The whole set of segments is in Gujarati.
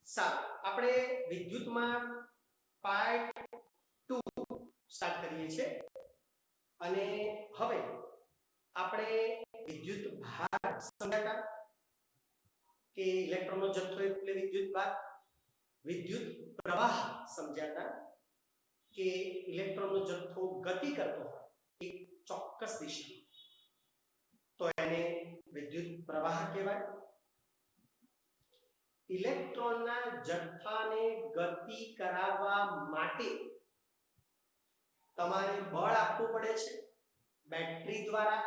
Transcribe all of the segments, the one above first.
સારું, આપણે વિદ્યુતમાં પાર્ટ 2 સ્ટાર્ટ કરીએ છીએ અને હવે આપણે વિદ્યુત ભાર સમજાતા કે ઇલેક્ટ્રોનનો જથ્થો એટલે વિદ્યુત ભાર, વિદ્યુત પ્રવાહ સમજાતા કે ઇલેક્ટ્રોનનો જથ્થો ગતિ કરતો હોય એક ચોક્કસ દિશામાં તો એને વિદ્યુત પ્રવાહ કહેવાય. ઇલેક્ટ્રોનના જથ્થાને ગતિ કરાવવા માટે તમારે બળ આપવું પડે છે બેટરી દ્વારા.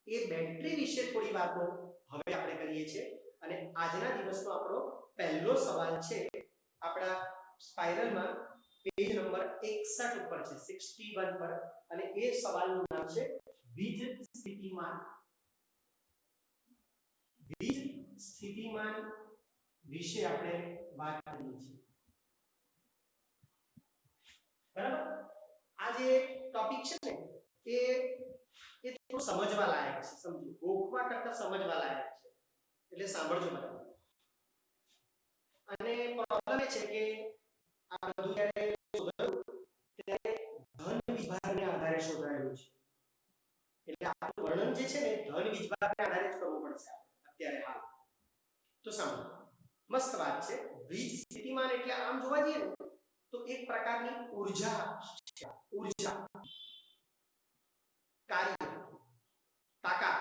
એ બેટરી વિશે થોડી વાતો હવે આપણે કરીએ છીએ અને આજના દિવસનો આપણો પહેલો સવાલ છે આપણા સ્પાઇરલમાં પેજ નંબર 61 ઉપર છે, 61 પર, અને એ સવાલનું નામ છે વીજ સ્થિતિમાન. વીજ સ્થિતિમાન વિશે આપણે વાત કરીએ છીએ. બરાબર? આ જે ટોપિક છે ને એ થોડું સમજવા લાયક છે, સમજો, ગોખવા કરતા સમજવા લાયક છે, એટલે સાંભળજો બરાબર. અને પ્રોબ્લેમ એ છે કે આ બધું જ્યારે શોધાયું ત્યારે ધન વિભાગને આધારે શોધાયેલું છે, એટલે આપણું વર્ણન જે છે ને ધન વિભાગને આધારે જ કરવું પડશે અત્યારે હાલ. તો સાંભળો, મસ્ત વાત છે. વીજ સ્થિતિમાન એટલે આમ જોવા જઈએ ને તો એક પ્રકારની ઊર્જા કાર્ય તાકાત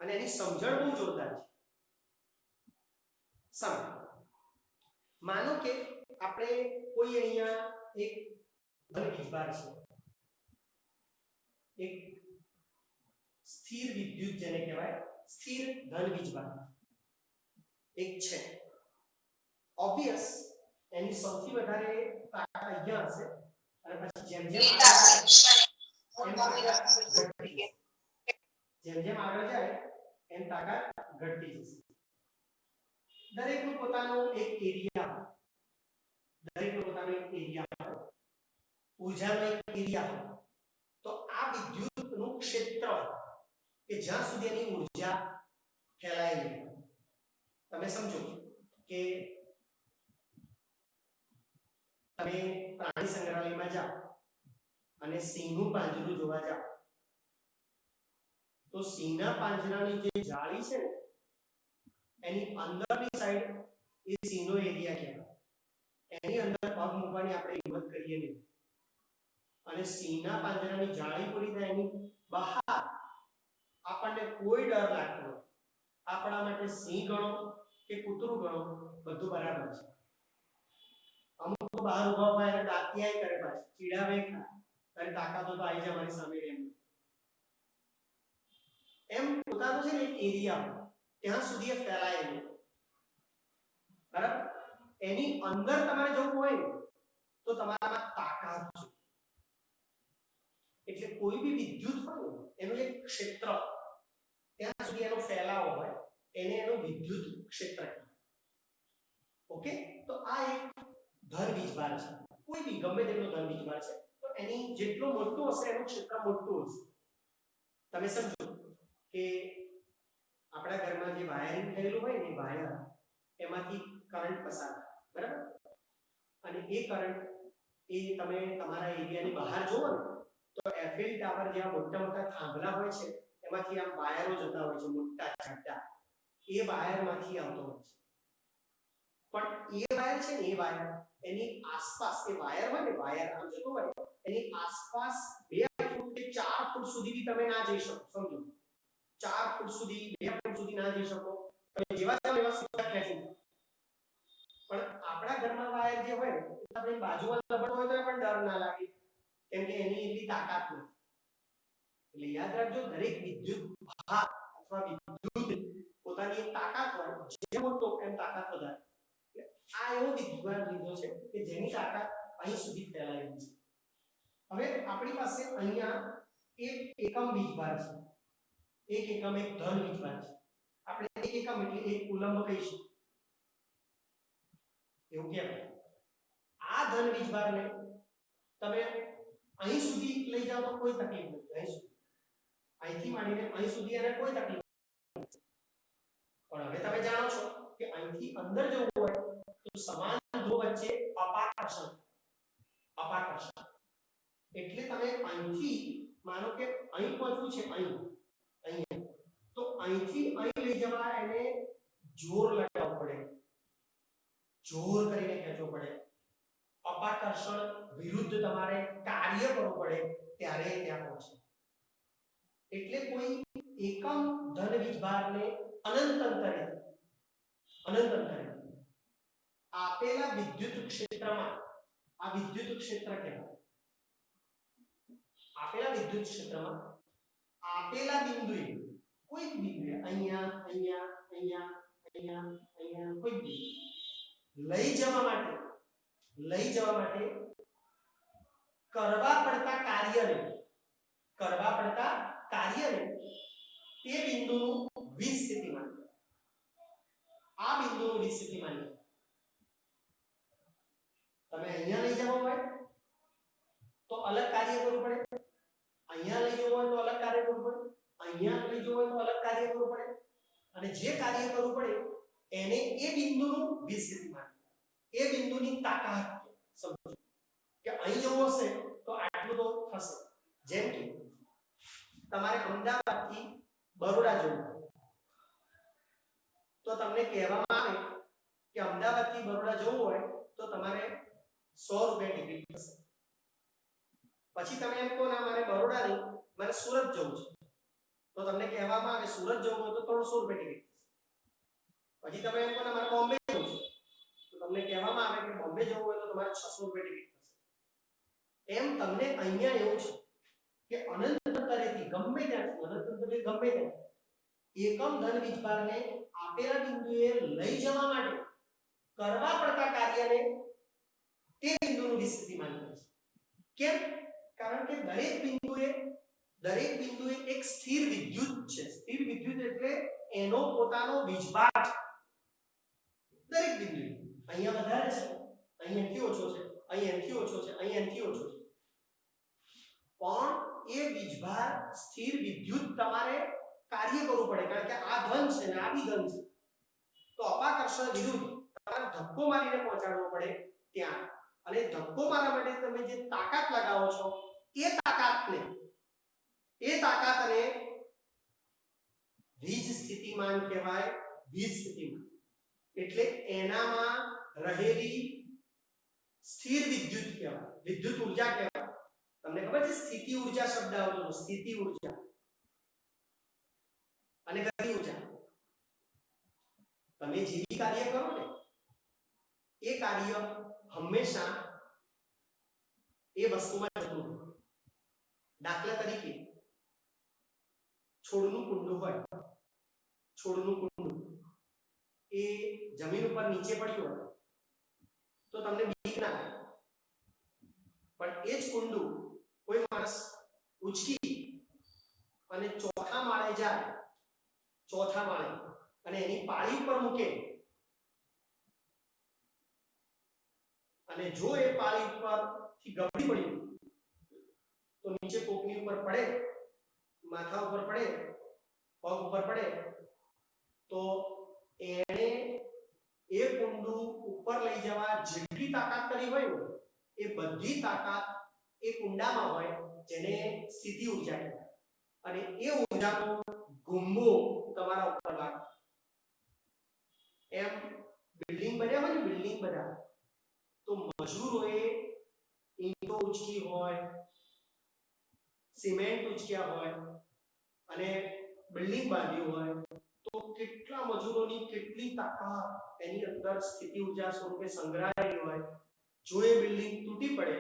અને એની સમજણ બહુ જોરદાર છે. સમજો, માનો કે આપણે કોઈ અહીંયા એક ધન વીજભાર છે, એક સ્થિર વિદ્યુત જેને કહેવાય સ્થિર ધન વીજભાર એક છે. ઓબ્વિયસ એની સૌથી વધારે તાકાત અહીંયા હશે અને પછી જેમ જેમ આગળ જાય એમ તાકાત ઘટતી જશે. દરેકનું પોતાનું એક એરિયા, ઉર્જાનો એક એરિયા. તો આ વિદ્યુતનું ક્ષેત્ર કે જ્યાં સુધી એની ઉર્જા ફેલાયેલી, તમે સમજો કે તમે પ્રાણી સંગ્રહાલયમાં જાઓ અને સિંહનું પાંજરું જોવા જાઓ તો સિંહના પાંજરાની જે જાળી છે ને એની અંદરની સાઈડ એ સિંહનો એરિયા કહેવાય. એની અંદર પગ મૂકવાની આપણે હિંમત કરીએ નહીં અને સિંહના પાંજરાની જાળી પૂરી થાય એની બહાર આપણને કોઈ ડર લાગતો નથી. આપણા માટે સિંહ ગણો કે કૂતરું ગણો બધું બરાબર છે. અમુક તો બહાર ઉભા હોય અને દાંતિયાય કરે, પાછું ચીડાવે ખરા, તારી તાકાતો તો આવી જાય મારી સામે એમ પોતાનો છે ને એક એરિયા ત્યાં સુધી એ ફેલાયેલું. બરાબર? એની અંદર તમારે જવું હોય તો તમારામાં તાકાત છે. એટલે કોઈ બી વિદ્યુત હોય એનું એક ક્ષેત્ર ત્યાં સુધી એનો ફેલાવો હોય એને એનું વિદ્યુત ક્ષેત્ર કહેવાય. ઓકે? તો આ એક ધન વીજભાર છે, કોઈ બી ગમે તેટલો ધન વીજભાર છે તો એની જેટલો મોટો હશે એનું ક્ષેત્ર મોટું હશે. તમે સમજો કે આપણા ઘરમાં જે વાયરિંગ થયેલું હોય ને વાયર એમાંથી કરંટ પસાર થાય, બરાબર? અને એ કરંટ એ તમે તમારા એરિયાની બહાર જોવો ને તો એફએલ ટાવર જેવા મોટા મોટા થાંભલા હોય છે એમાંથી આમ વાયરો જતા હોય છે, મોટા જાડા, એ વાયરમાંથી આવતો હોય છે. પણ એ વાયર છે ને એ વાયર એની આસપાસ એ વાયર હોય ને વાયર આમ જતો હોય એની આસપાસ 2 ફૂટ કે 4 ફૂટ સુધી બી તમે ના જઈ શકો. સમજો, 4 ફૂટ સુધી 2 ફૂટ સુધી ના જઈ શકો. તમે જેવા જાવ એવા સીધા ખેંચી જાવ. પણ આપણા ઘરમાં વાયર જે હોય આપણે બાજુમાં લબડ હોય તો પણ ડર ના લાગે કેમ કે એની એટલી તાકાત નથી. એટલે યાદ રાખજો, દરેક વિદ્યુત ભાર અથવા વિદ્યુત પોતાની એક તાકાત હોય, જે મોટો એમ તાકાત વધારે. આ એવો વિદ્યુત લીધો છે કે જેની તાકાત અહીં સુધી ફેલાયેલી છે. હવે આપણી પાસે અહીંયા એક એકમ વીજભાર છે, એક એકમ એક ધન વીજભાર છે. આપણે એક એકમ એટલે 1 કુલમ્બ કહીશું, એવું કહેવાય. આ ધન વીજભારને તમે અહીં સુધી લઈ જાઓ તો કોઈ તકલીફ નથી. અહીં સુધી, અહીંથી માંડીને અહીં સુધી એને કોઈ તકલીફ નથી. પણ હવે તમે જાણો છો કે અહીંથી અંદર જવું હોય તો સમાન ધ્રુવ વચ્ચે અપાકર્ષણ એટલે તમે અહીંથી માનો કે અહીં પહોંચવું છે અહીં તો અહીંથી અહીં લઈ જવા એને જોર લગાવવું પડે, જોર કરીને ખેંચવું પડે, અપાકર્ષણ વિરુદ્ધ તમારે કાર્ય કરવું પડે ત્યારે ત્યાં પહોંચે. એટલે કોઈ એકમ ધન વીજભારને અનંત અંતરે આપેલા વિદ્યુત ક્ષેત્રમાં, આ વિદ્યુત ક્ષેત્ર કહેવાય, આપેલા વિદ્યુત ક્ષેત્રમાં આપેલા બિંદુએ કોઈ બિંદુએ અહીંયા કોઈ બિંદુ લઈ જવા માટે કરવા પડતા કાર્યને તે બિંદુનું વિસ સ્થિતિમાન, આ બિંદુનું વિસ સ્થિતિમાન તમે અહીંયા લઈ જવા હોય તો અલગ કાર્ય કરવું પડે, અહીંયા લઈ જવું હોય તો અલગ કાર્ય કરવું પડે, અહીંયા લઈ જવું હોય તો અલગ કાર્ય કરવું પડે, અને જે કાર્ય કરવું પડે એને એ બિંદુનું વિસ સ્થિતિમાન, એ બિંદુની તાકાત સમજો કે અહીં જવું હશે તો આટલું તો થશે. જેમ કે તમારે અમદાવાદથી બરોડા જવું તો તમને કહેવામાં આવે કે અમદાવાદથી બરોડા જવું હોય તો તમારે 100 રૂપિયા ટિકિટ થશે. પછી તમે એમ કહો ના મારે બરોડા નહીં મારે સુરત જવું છે તો તમને કહેવામાં આવે સુરત જવું હોય તો 300 રૂપિયા ટિકિટ થશે. પછી તમે એમ કહો ના મારે બોમ્બે જવું છે તો તમને કહેવામાં આવે કે બોમ્બે જવું હોય તો તમારે 600 રૂપિયા ટિકિટ થશે. એમ તમને અહીંયા એવું છે કે અનંત અંતરેથી ગમે ત્યાંથી એકમ ધન વીજભારને આપેલા બિંદુએ લઈ જવા માટે કરવા પડતા કાર્યને તે બિંદુનું વિસ સ્થિતિમાન કહે છે. કેમ? કારણ કે દરેક બિંદુએ એક સ્થિર વિદ્યુત છે. સ્થિર વિદ્યુત એટલે એનો પોતાનો વીજભાર દરેક બિંદુએ અહીંયા વધારે છે, અહીં એનથી ઓછો છે, અહીં એનથી ઓછો છે, અહીં એનથી ઓછો છે, પણ એ વીજભાર સ્થિર વિદ્યુત તમારે કાર્ય કરવું પડે કારણ કે આ ધન છે ને આ બી ધન છે. તો અપાકર્ષણ વિરુદ્ધ તમારે ધક્કો મારીને પહોંચાડવો પડે ત્યાં, અને ધક્કો મારવા માટે તમે જે તાકાત લગાવો છો એ તાકાતને વીજ સ્થિતિમાન કહેવાય. વીજ સ્થિતિમાન એટલે એનામાં રહેલી સ્થિર વિદ્યુત કહેવાય, વિદ્યુત ઊર્જા કહેવાય. તમને ખબર છે સ્થિતિ ઊર્જા શબ્દ આવતો, સ્થિતિ ઊર્જા અને ગતિ ઊર્જા. તમે જે કાર્ય કરો ને એ કાર્ય હંમેશા એ વસ્તુમાં જતું રહે. દાખલા તરીકે છોડનું કુંડું હોય, છોડનું કુંડું એ જમીન ઉપર નીચે પડ્યું હોય તો તમને બીક ના લાગે, પણ એ જ કુંડું કોઈ માણસ ઉચકી અને ચોથા માળે જાય, ચોથા માળે અને એની પાળી ઉપર મૂકે અને જો એ પાળી ઉપરથી ગબડી પડ્યું તો નીચે કોકની ઉપર પડે, માથા ઉપર પડે, પગ ઉપર પડે તો એને એ કુંડું ઉપર લઈ જવા જેટલી તાકાત કરી હોય એ બધી તાકાત એ કુંડામાં હોય, જેને સ્થિતિ ઊર્જા કહેવાય. અને એ ઊર્જાનો ગુંબો તમારા ઉપર લાગે. એમ બિલ્ડિંગ બન્યા હોય ને, બિલ્ડિંગ બન્યા તો મજૂરોએ ઈંટો ઉચકી હોય, સિમેન્ટ ઉચક્યા હોય અને બિલ્ડિંગ બાંધ્યું હોય તો કેટલા મજૂરોની કેટલી તાકાત એની અંદર સ્થિતિ ઊર્જા સ્વરૂપે સંગ્રહાયેલી હોય. જો એ બિલ્ડિંગ તૂટી પડે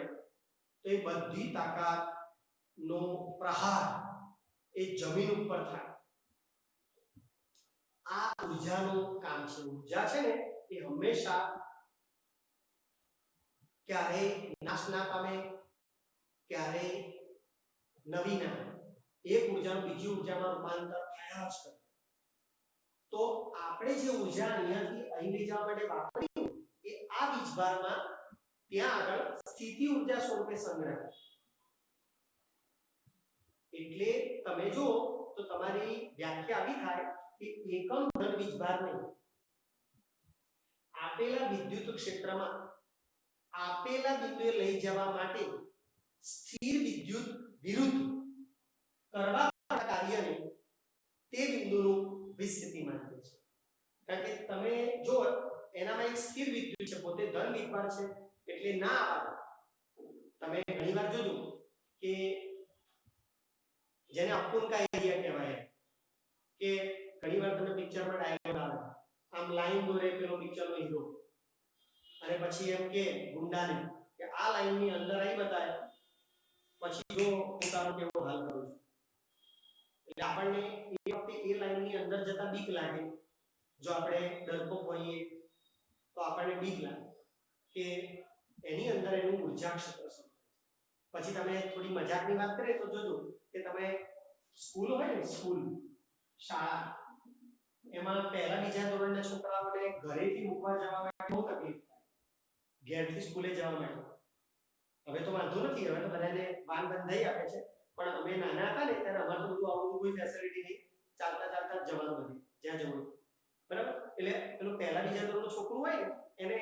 તો એ બધી તાકાતનો પ્રહાર એ જમીન ઉપર થાય. આ ઊર્જાનું કામ છે. ઊર્જા છે ને એ હંમેશા ક્યારેય નાશ ના પામે, ક્યારેય નવી ના, એક ઉર્જાનું બીજી ઉર્જામાં રૂપાંતર થયા જ કરે. તો આપણે જે ઉર્જા અહીંયાથી અહીં લઈ જવા માટે વાપરી એ આ વીજભારમાં ત્યાં આગળ સ્થિતિ ઉર્જા સ્વરૂપે સંગ્રહાય. એટલે તમે જો તો તમારી વ્યાખ્યા આવી થાય કે એકમ ધન વીજભાર નહીં, આપેલા વિદ્યુત ક્ષેત્રમાં આપેલા બિંદુએ લઈ જવા માટે સ્થિર વિદ્યુત વિરુદ્ધ કરવા કાર્યને તે બિંદુનું વિસ્થિતિમાન કહે છે. કારણ કે તમે જો એનામાં એક સ્થિર વિદ્યુત છે, પોતે ધન વીજભાર છે, એટલે ના આવે. તમે ઘણીવાર જોજો કે જેને અપૂર્ણતા એરિયા કહેવાય, કે ઘણીવાર તમે પિક્ચરમાં ડાયલોગ આવે, આમ લાઈન દોરે પેલો પિક્ચરનો હીરો, અને પછી એમ કે ગુંડાને કે આ લાઈનની અંદર આવી બતાય, પછી જો હું તારો કેવો હાલ કરું છું. એટલે આપણને એ વખતે એ લાઈનની અંદર જતા બીક લાગે. જો આપણે ડરપોક હોઈએ તો આપણને બીક લાગે કે એની અંદર એનું ઉર્જા ક્ષેત્ર શું. પછી તમે થોડી મજાકની વાત કરીએ તો જોજો કે તમે સ્કૂલ હોય ને, સ્કૂલ શાળા, એમાં પહેલા બીજા ધોરણના છોકરાઓને ઘરેથી મૂકવા જવા માટે બહુ તકલીફ થાય, ઘેરથી સ્કૂલે જવા માટે. હવે તો વાંધો નથી, હવે તો બધાને વાન બંધાઈ આપે છે, પણ અમે નાના હતા ને ત્યારે અમારે તો બધું આવું કોઈ ફેસિલિટી નહીં, ચાલતા ચાલતા જ જવાનું બધે જ્યાં જવું, બરાબર. એટલે પેલું પહેલા બીજા ધોરણનું છોકરું હોય ને,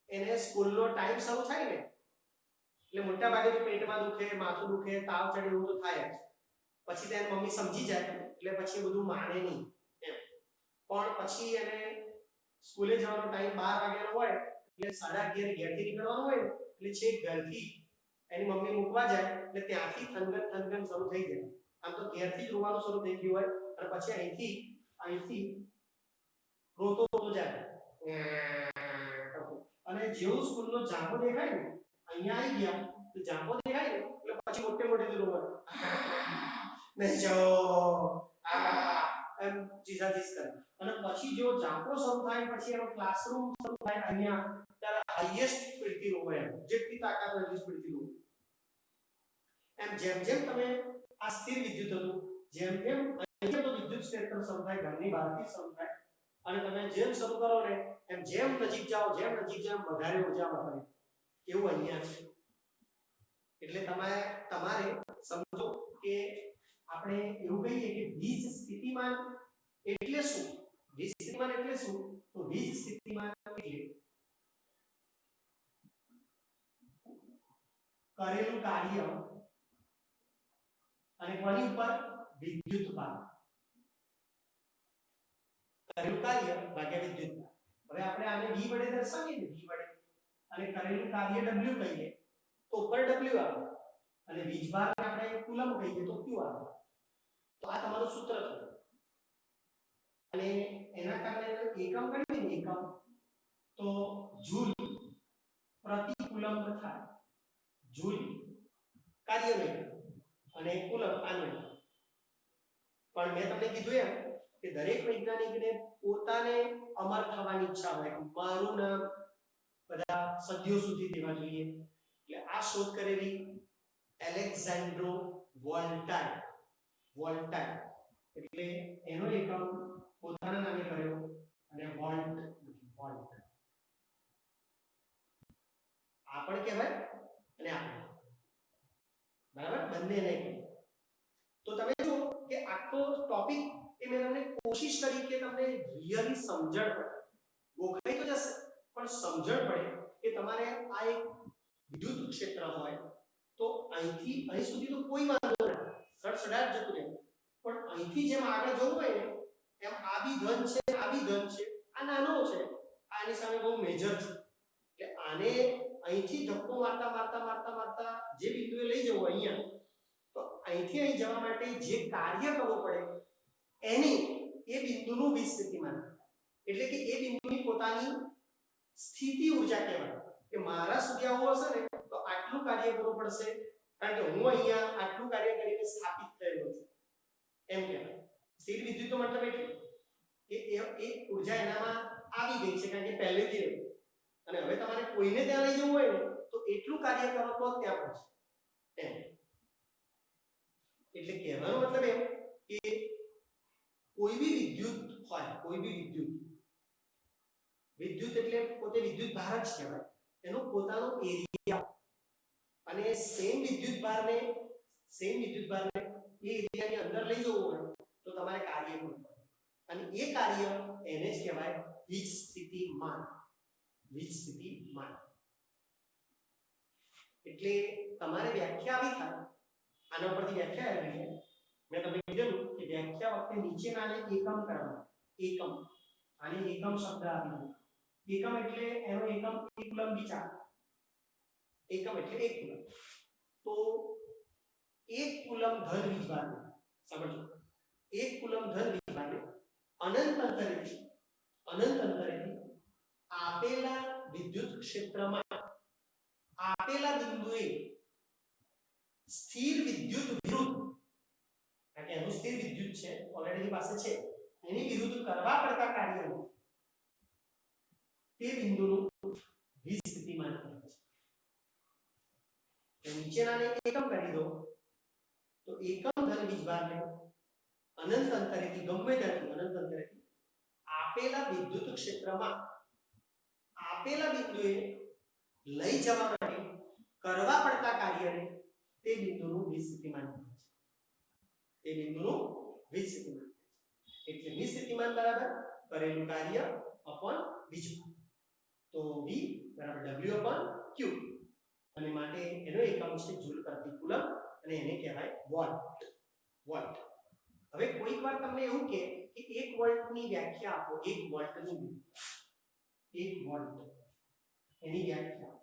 એને સ્કૂલનો ટાઈમ શરૂ થાય ને એટલે મોટા ભાગે તો પેટમાં દુખે, માથું દુખે, તાવ ચડે, એવું તો થાય જ. પછી તેની મમ્મી સમજી જાય એટલે પછી બધું માને નહીં એમ. પણ પછી એને સ્કૂલે જવાનો ટાઈમ 12 વાગ્યાનો હોય એટલે 11:30 ઘેરથી નીકળવાનું હોય એટલે છેક ઘરથી એની મમ્મી મૂકવા જાય એટલે ત્યાંથી થનગન શરૂ થઈ જાય. આમ તો ઘેરથી જ રોવાનું શરૂ થઈ ગયું હોય, અને પછી અહીંથી રોતો જાય, અને જેવું સ્કૂલનો જાંબો દેખાય ને, અહીંયા આવી ગયા તો જાંબો દેખાય ને એટલે પછી મોટે રોવા નહીં જાઓ એમ ચીઝાચીઝ કરે. અને પછી જો જાંબો શરૂ થાય પછી એનો ક્લાસરૂમ શરૂ થાય અહીંયા, ત્યારે હાઈએસ્ટ સ્પીડથી રોવે, એમ જેટલી તાકાત હોય એટલી સ્પીડથી રોવે. એમ જેમ જેમ તમે આ સ્થિર વિદ્યુત હતું, જેમ જેમ અહીંયા તો વિદ્યુત ક્ષેત્ર શરૂ થાય, ઘરની બહારથી શરૂ થાય, અને તમે જેમ શરૂ કરો ને એમ જેમ નજીક જાઓ વધારે ઉર્જા વપરાય. એવું અહીંયા છે. એટલે તમારે સમજો કે આપણે એવું કહીએ કે વીજ સ્થિતિમાન એટલે શું? વીજ સ્થિતિમાન એટલે શું? તો વીજ સ્થિતિમાન એટલે કરેલું કાર્ય અને કોની ઉપર? વિદ્યુત ભાર. કરેલું કાર્ય ભાગ્યા વિદ્યુત ભાર. હવે આપણે આને v વડે દર્શાવીએ ને, v વડે, અને કરેલું કાર્ય w કહીએ તો ઉપર w આવે, અને વીજભારને આપણે કુલમ કહીએ તો q આવે. તો આ તમારું સૂત્ર થયું. અને એના કારણે એકમ ગણીએ ને, એકમ તો જૂલ પ્રતિ કુલમ્બ થાય. જૂલ કાર્ય નહીં, અને કુલમ આનું. પણ મેં તમને કીધું એમ કે દરેક વૈજ્ઞાનિકને પોતાને અમર થવાની ઈચ્છા હોય, મારું નામ બધા સદીઓ સુધી દેવા જોઈએ. એટલે આ શોધ કરેલી એલેક્ઝાન્ડ્રો વોલ્ટા, એટલે એનો એકમ પોતાના નામે કર્યો, અને વોલ્ટ આ પણ કહેવાય અને આ બરાબર, બંને નહીં. તો તમે જો કે આખો ટોપિક એ મેં તમને કોશિશ કરી કે તમને રિયલી સમજણ પડે. ગોખાઈ તો જશે પણ સમજણ પડે કે તમારે આ એક વિદ્યુત ક્ષેત્ર હોય તો અહીંથી અહીં સુધી તો કોઈ વાંધો નથી, સડસડાટ જતું રહે. પણ અહીંથી જેમ આગળ જવું હોય ને એમ આ બી ધન છે, આ બી ધન છે, આ નાનો છે, આની સામે બહુ મેજર છે. એટલે આને અહીંથી ધક્કો મારતા જે બિંદુએ લઈ જવું અહીંયા, તો અહીંથી અહીં જવા માટે જે કાર્ય કરવું પડે એની એ બિંદુનું વીજ સ્થિતિમાન, એટલે કે એ બિંદુની પોતાની સ્થિતિ ઊર્જા કહેવાય. કે મારા સુધી આવું હશે ને તો આટલું કાર્ય કરવું પડશે, કારણ કે હું અહીંયા આટલું કાર્ય કરીને સ્થાપિત થયેલો છું એમ કહેવાય. સ્થિર વિદ્યુતનો મતલબ એટલે કે એ ઊર્જા એનામાં આવી ગઈ છે કારણ કે પહેલેથી હતી, અને હવે તમારે કોઈને ત્યાં લઈ જવું હોય ને તો એટલું કાર્ય કરો તો ત્યાં પહોંચે એમ. એટલે કહેવાનો મતલબ એમ કે કોઈ બી વિદ્યુત હોય, કોઈ બી વિદ્યુત એટલે પોતે વિદ્યુત ભાર જ કહેવાય, એનો પોતાનો એરિયા, અને સેમ વિદ્યુત ભારને એ એરિયાની અંદર લઈ જવું હોય તો તમારે કાર્ય કરવું પડે, અને એ કાર્ય એને જ કહેવાય વીજ સ્થિતિમાન. વીજ સ્થિતિમાન. એટલે તમારે વ્યાખ્યા આવી થાય, આના પરથી વ્યાખ્યા આવી છે. મેં તમને કીધું કે વ્યાખ્યા વખતે નીચેનાને એકમ કરવા. એકમ, આને એકમ શબ્દ આપ્યો. એકમ એટલે એનો એકમ 1 કુલમ વિચાર. એકમ એટલે 1 કુલમ. તો 1 કુલમ ધન વીજભારને, સમજો, 1 કુલમ ધન વીજભારને અનંત અંતરેથી આપેલા વિદ્યુત ક્ષેત્રમાં આપેલા બિંદુએ સ્થિર વિદ્યુત વિરુદ્ધ, કારણ કે એનું સ્થિર વિદ્યુત છે ઓલરેડી પાસે છે, એની વિરુદ્ધ કરવા પડતા કાર્યનું તે બિંદુનું વીજ સ્થિતિમાન કહે છે. તો નીચેનાને એકમ કરી દો તો એકમ ધન વીજભારને અનંત અંતરેથી, ગમે ત્યાંથી અનંત અંતરેથી આપેલા વિદ્યુત ક્ષેત્રમાં આપેલા બિંદુએ લઈ જવા માટે કરવા પડતા કાર્યને તે બિંદુનું વીજ સ્થિતિમાન કહે છે. તે બિંદુનું વીજ સ્થિતિમાન કહે છે. એટલે વીજ સ્થિતિમાન બરાબર કરેલું કાર્ય અપોન વીજભાર. તો V બરાબર W અપોન Q, અને માટે એનો એકમ છે જૂલ પ્રતિ કુલમ, અને એને કહેવાય વોલ્ટ. વોલ્ટ. હવે કોઈકવાર તમને એવું કે 1 વોલ્ટની વ્યાખ્યા આપો. 1 વોલ્ટની, 1 વોલ્ટ એની વ્યાખ્યા.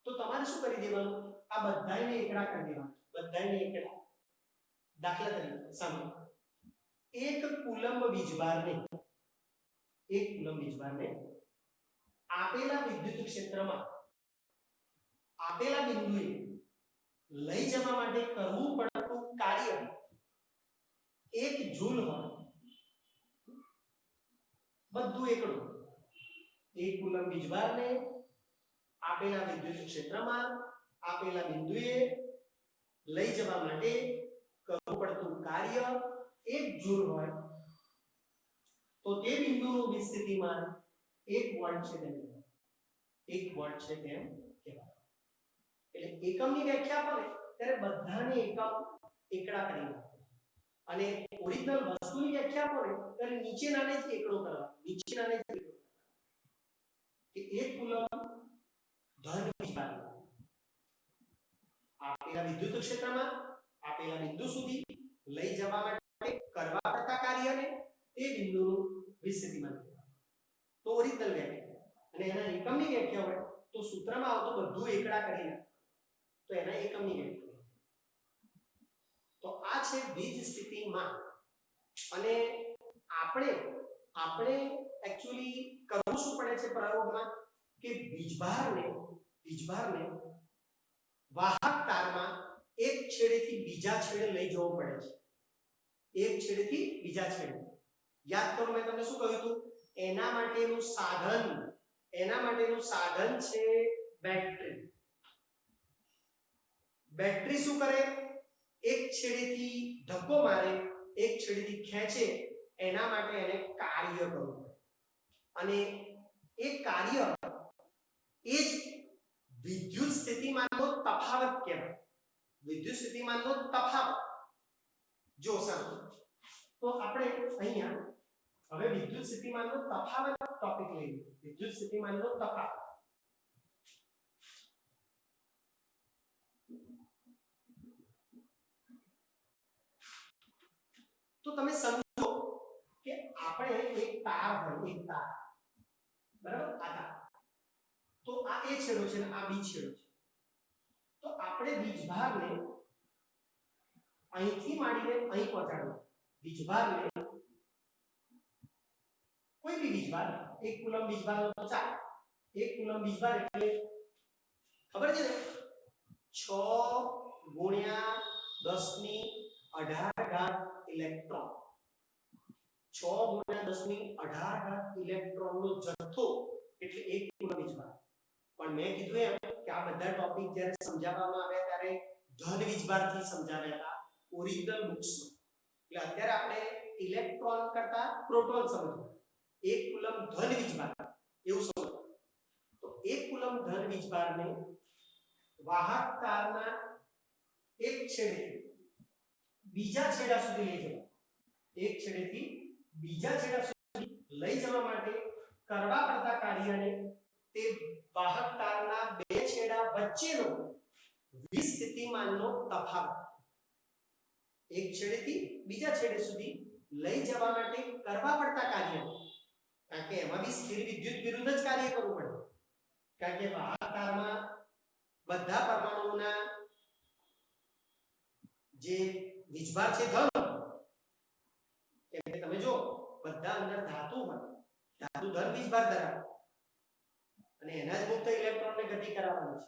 તો તમારે શું કરી દેવાનું? આ બધાયને એકડા કરી દેવાના. બધાયને એકડા. દાખલા તરીકે સામે 1 કુલમ વીજભારને, 1 કુલમ વીજભારને આપેલા વિદ્યુત ક્ષેત્રમાં આપેલા બિંદુએ લઈ જવા માટે કરવું પડતું કાર્ય 1 જૂલ હોય. બધું એકડું. 1 કુલમ વીજભારને આપેલા વિદ્યુત ક્ષેત્રમાં આપેલા બિંદુએ લઈ જવા માટે કરવું પડતું કાર્ય 1 જૂલ હોય, તો તે બિંદુનું વીજ સ્થિતિમાન 1 વોલ્ટ છે તેમ કહેવાય. 1 વોલ્ટ છે તેમ કહેવાય. એટલે એકમની વ્યાખ્યા આપો ને ત્યારે બધાને એકમ એકડા કરી નાખો, અને ઓરિજિનલ વસ્તુની વ્યાખ્યા આપો ને ત્યારે નીચેનાને જ એકડો કરવા. નીચેનાને જ એકડો કે 1 કુલમ ધન વીજભાર આપેલા વિદ્યુત ક્ષેત્રમાં આપેલા બિંદુ સુધી લઈ જવા માટે કરવા પડતા કાર્યને તે બિંદુનું વીજ સ્થિતિમાન કહેવાય. તો ઓરિજિનલ વ્યાખ્યા. અને એના એકમની વ્યાખ્યા હોય તો સૂત્રમાં આવતો બધું એકડા કરીને તો એના એકમની વ્યાખ્યા. તો આ છે વીજ સ્થિતિમાન. અને આપણે એક્ચ્યુઅલી કરવું શું પડે છે પ્રયોગમાં કે વીજભારને વાહક તારમાં એક છેડેથી બીજા છેડે લઈ જવો પડે છે. એક છેડેથી બીજા છેડે. યાદ કરો મેં તમને શું કહ્યું હતું? એના માટેનું સાધન છે બેટરી. બેટરી શું કરે? એક છેડેથી ધક્કો મારે, એક છેડેથી ખેંચે, એના માટે એને કાર્ય કરવું પડે. અને એ કાર્ય એ જ વિદ્યુત સ્થિતિમાનનો તફાવત કહેવાય. વિદ્યુત સ્થિતિમાનનો તફાવત. જો સમજો તો આપણે અહીંયા હવે વિદ્યુત સ્થિતિમાનનો તફાવત ટોપિક લઈએ. વિદ્યુત સ્થિતિમાનનો તફાવત. તો તમે સમજો કે આપણે એક તાર હોય, એક તાર, બરાબર? આ તાર. તો આ એ છેડો છે ને આ બી છેડો છે. તો આપણે વીજભારને અહીંથી માંડીને અહીં પહોંચાડવો. વીજભારને કોઈ બી વીજભાર, 1 કુલમ વીજભાર તો ચાલે. 1 કુલમ વીજભાર એટલે ખબર છે ને 6 ગુણ્યા 1018 ઘાત ઇલેક્ટ્રોન. 6 ગુણ્યા 1018 ઇલેક્ટ્રોનનો જથ્થો એટલે 1 કુલમ વીજભાર. પણ મેં કીધું એમ કે આ બધા ટોપિક જ્યારે સમજાવવામાં આવ્યા ત્યારે ધન વીજભારથી સમજાવ્યા હતા ઓરિજિનલ બુક્સમાં. એટલે અત્યારે આપણે ઇલેક્ટ્રોન કરતા પ્રોટોન સમજવું. 1 કુલમ ધન વીજભાર એવું સમજવું. તો 1 કુલમ ધન વીજભારને વાહક તારના એક છેડેથી બીજા છેડા સુધી લઈ જવા. એક છેડેથી બીજા છેડા સુધી લઈ જવા માટે કરવા પડતા કાર્યને તે વાહક તારના બે છેડા વચ્ચેનો વિસ્થિતિમાનનો તફાવત એક છેડેથી બીજા છેડે સુધી લઈ જવા માટે કરવા પડતા કાર્ય, કારણ કે એમાં બી સ્થિર વિદ્યુત વિરુદ્ધ જ કાર્ય કરવું પડે, કારણ કે વાહક તારમાં બધા પરમાણુઓના જે વીજભાર છે ધન, કેમ કે તમે જો બધા અંદર ધાતુ હોય, ધાતુ ધન વીજભાર ધરાવે અને એના જ મુક્ત ઇલેક્ટ્રોનને ગતિ કરાવવાની છે,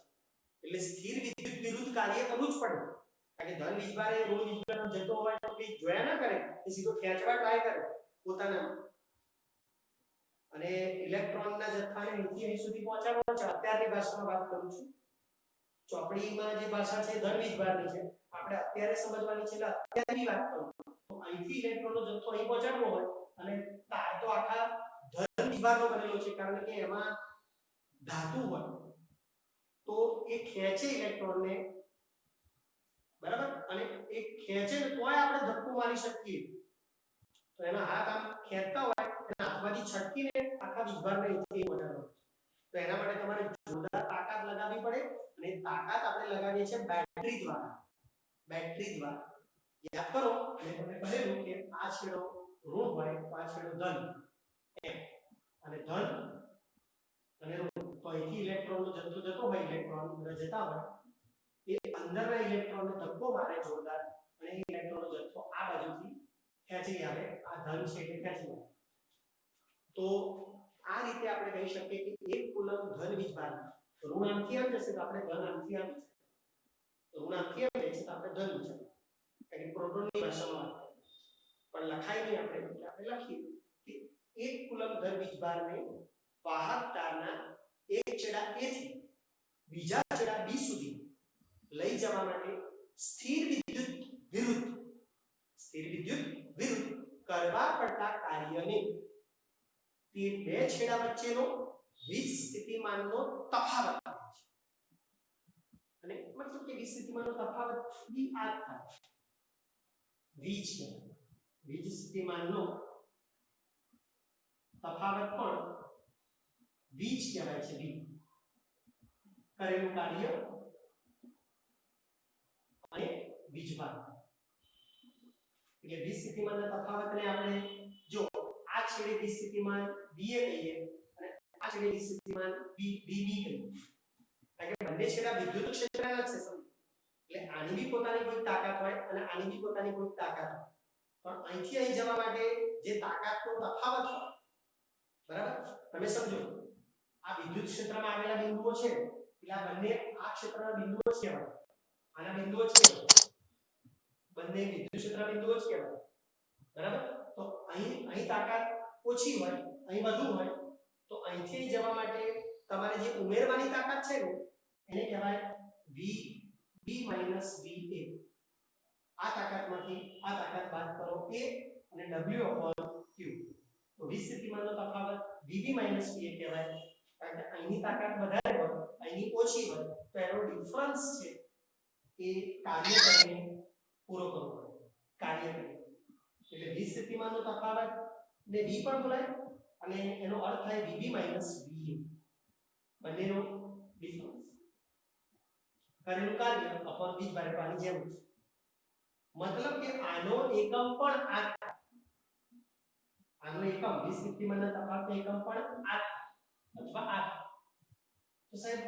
એટલે સ્થિર વિદ્યુત વિરુદ્ધ કાર્ય કરવું જ પડે, કારણ કે ધન વીજભાર એ ઋણ વીજભારનો જતો હોય તો કે જોયા ના કરે, એ સીધો ખેંચવા ટ્રાય કરે પોતાના, અને ઇલેક્ટ્રોનના જથ્થાને અહીંથી અહીં સુધી પહોંચાડવાનો છે. અત્યારની ભાષામાં વાત કરું છું, ચોપડીમાં જે ભાષા છે ધન વીજભારની છે, આપણે અત્યારે સમજવાની છે, એટલે અત્યારની વાત કરું તો અહીંથી ઇલેક્ટ્રોનનો જથ્થો અહીં પહોંચાડવો હોય અને તાર તો આખા ધન વીજભારનો બનેલો છે, કારણ કે એમાં ધાતુ હોય તો એ ખેંચે ઇલેક્ટ્રોનને, બરાબર, અને એ ખેંચે તોય આપણે ધક્કો મારી શકીએ, તો એના હાથ આમ ખેંચતા હોય એના હાથમાંથી છટકીને આખા વીજભારને અહીંથી પહોંચાડવાનો, તો એના માટે તમારે જોરદાર તાકાત લગાવવી પડે, અને તાકાત આપણે લગાવીએ છીએ બેટરી દ્વારા. બેટરી દ્વારા યાદ કરો, મેં તમને કહેલું કે આ છેડો ઋણ હોય તો આ છેડો ધન, એમ, અને ધન અને ઋણ, તો અહીંથી ઇલેક્ટ્રોનનો જથ્થો જતો હોય, ઇલેક્ટ્રોન બધા જતા હોય, એ અંદરના ઇલેક્ટ્રોનને ધક્કો મારે જોરદાર, અને એ ઇલેક્ટ્રોનનો જથ્થો આ બાજુથી ખેંચી આવે, આ ધન છે એટલે ખેંચી આવે. તો આ રીતે આપણે કહી શકીએ કે 1 કુલમ ધન વીજભાર ઋણ આમથી આમ જશે તો આપણે ધન આમથી આમ, ઋણ આમથી આમ જશે તો આપણે ધન છે, એટલે પ્રોટોનની ભાષામાં પણ લખાય નહીં આપણે, એટલે આપણે લખીએ કે 1 કુલમ ધન વીજભારને વાહક તારના એક છેડા A થી બીજા છેડા B સુધી લઈ જવા માટે સ્થિર વિદ્યુત વિરુદ્ધ કરવા પડતા કાર્યને તે બે છેડા વચ્ચેનો વીજ સ્થિતિમાનનો તફાવત છે, અને મતલબ કે વીજ સ્થિતિમાનનો તફાવત બી આ થાય, વીજ સ્થિતિમાનનો તફાવત પણ વીજ કહેવાય છે, વી કરેલું કાર્ય અને વીજભાર, એટલે વીજ સ્થિતિમાનના તફાવતને આપણે જો આ છેડે વીજ સ્થિતિમાન VA કહીએ અને આ છેડે વીજ સ્થિતિમાન VB કહીએ, કારણ કે બંને છેડા વિદ્યુત ક્ષેત્રના છે, એટલે આની બી પોતાની કોઈ તાકાત હોય અને આની બી પોતાની કોઈ તાકાત હોય, પણ અહીંથી અહીં જવા માટે જે તાકાતનો તફાવત હોય, બરાબર, તમે સમજો આ વિદ્યુત ક્ષેત્રમાં આવેલા બિંદુઓ છે, એટલે આ બંને આ ક્ષેત્રના બિંદુઓ જ કહેવાય, આના બિંદુઓ જ કહેવાય, બંને વિદ્યુત ક્ષેત્ર બિંદુઓ જ કહેવાય, બરાબર. તો અહીં તાકાત ઓછી હોય, અહીં વધુ હોય, તો અહીંથી જવા માટે તમારે જે ઉમેરવાની તાકાત છે ને એને કહેવાય VB - VA. આ તાકાતમાંથી આ તાકાત બાદ કરો A અને W/Q, તો વીજ સ્થિતિમાનનો તફાવત VB - VA કહેવાય, કારણ કે અહીંની તાકાત વધારે હોય, અહીંની ઓછી હોય, તો એનો ડિફરન્સ છે એ કાર્ય કરીને પૂરો કરવો પડે, કાર્ય કરીને, એટલે વીજ સ્થિતિમાનનો તફાવત ને V પણ બોલાય અને એનો અર્થ થાય VB - VA, બંનેનો ડિફરન્સ, કરેલું કાર્ય અપર વીજભાર પાણી જેમ છે, મતલબ કે આનો એકમ પણ આ, આનો એકમ વીજ સ્થિતિમાનના તફાવતનો એકમ પણ આ અથવા આ, તો સાહેબ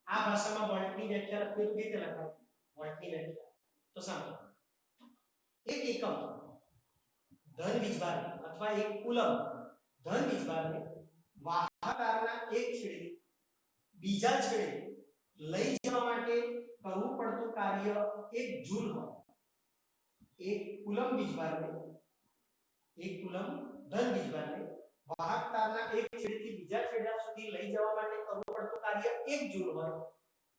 આ ભાષામાં વોલ્ટની વ્યાખ્યા લખવી તો કેવી રીતે લખાય, વોલ્ટની વ્યાખ્યા તો સાંભળો, એક એકમ ધન વીજભાર અથવા 1 કુલમ ધન વીજભારને વાહક તારના એક છેડે બીજા છેડે લઈ જવા માટે કરવું પડતું કાર્ય 1 જૂલ હોય, 1 કુલમ વીજભારને, 1 કુલમ ધન વીજભારને વાહક તારના એક છેડેથી બીજા છેડા સુધી લઈ જવા માટે કરવું પડતું કાર્ય 1 જૂલ હોય,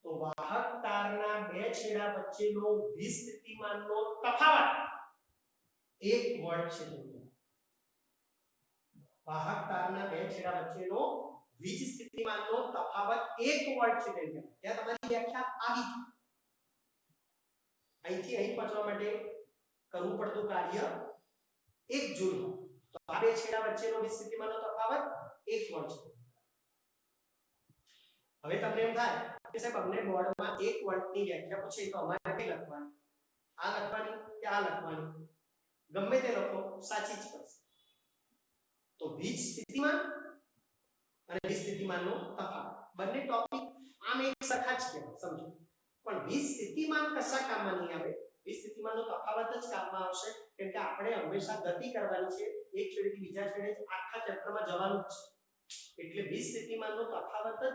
તો વાહક તારના બે છેડા વચ્ચેનો વીજ સ્થિતિમાનનો તફાવત 1 વોલ્ટ છે, વાહક તારના બે છેડા વચ્ચેનો વીજ સ્થિતિમાનનો તફાવત 1 વોલ્ટ છે, ત્યાં તમારી વ્યાખ્યા આવી છે, અહીંથી અહીં પહોંચવા માટે કરવું પડતું કાર્ય 1 જૂલ, તો આ બે છેડા વચ્ચેનો વીજ સ્થિતિમાનનો તફાવત 1 વોલ્ટ છે. હવે તમને એમ થાય કે સાહેબ અમને બોર્ડમાં 1 વોલ્ટની વ્યાખ્યા પૂછે તો અમારે કઈ લખવાની? આ લખવાની કે આ લખવાની? ગમે તે લખો સાચી જ પડશે. તો વીજ સ્થિતિમાન અને વીજ સ્થિતિમાનનો તફાવત બંને ટોપિક આમ એક સરખા જ કહેવાય, સમજો. પણ વીજ સ્થિતિમાન કશા કામમાં નહીં આવે? વીજ સ્થિતિમાનનો તફાવત જ કામમાં આવશે, કેમ કે આપણે હંમેશા ગતિ કરવાની છે, એક છેડેથી બીજા છેડે આખા ચેપ્ટરમાં જવાનું છે. એટલે વીજ સ્થિતિમાનનો તફાવત જ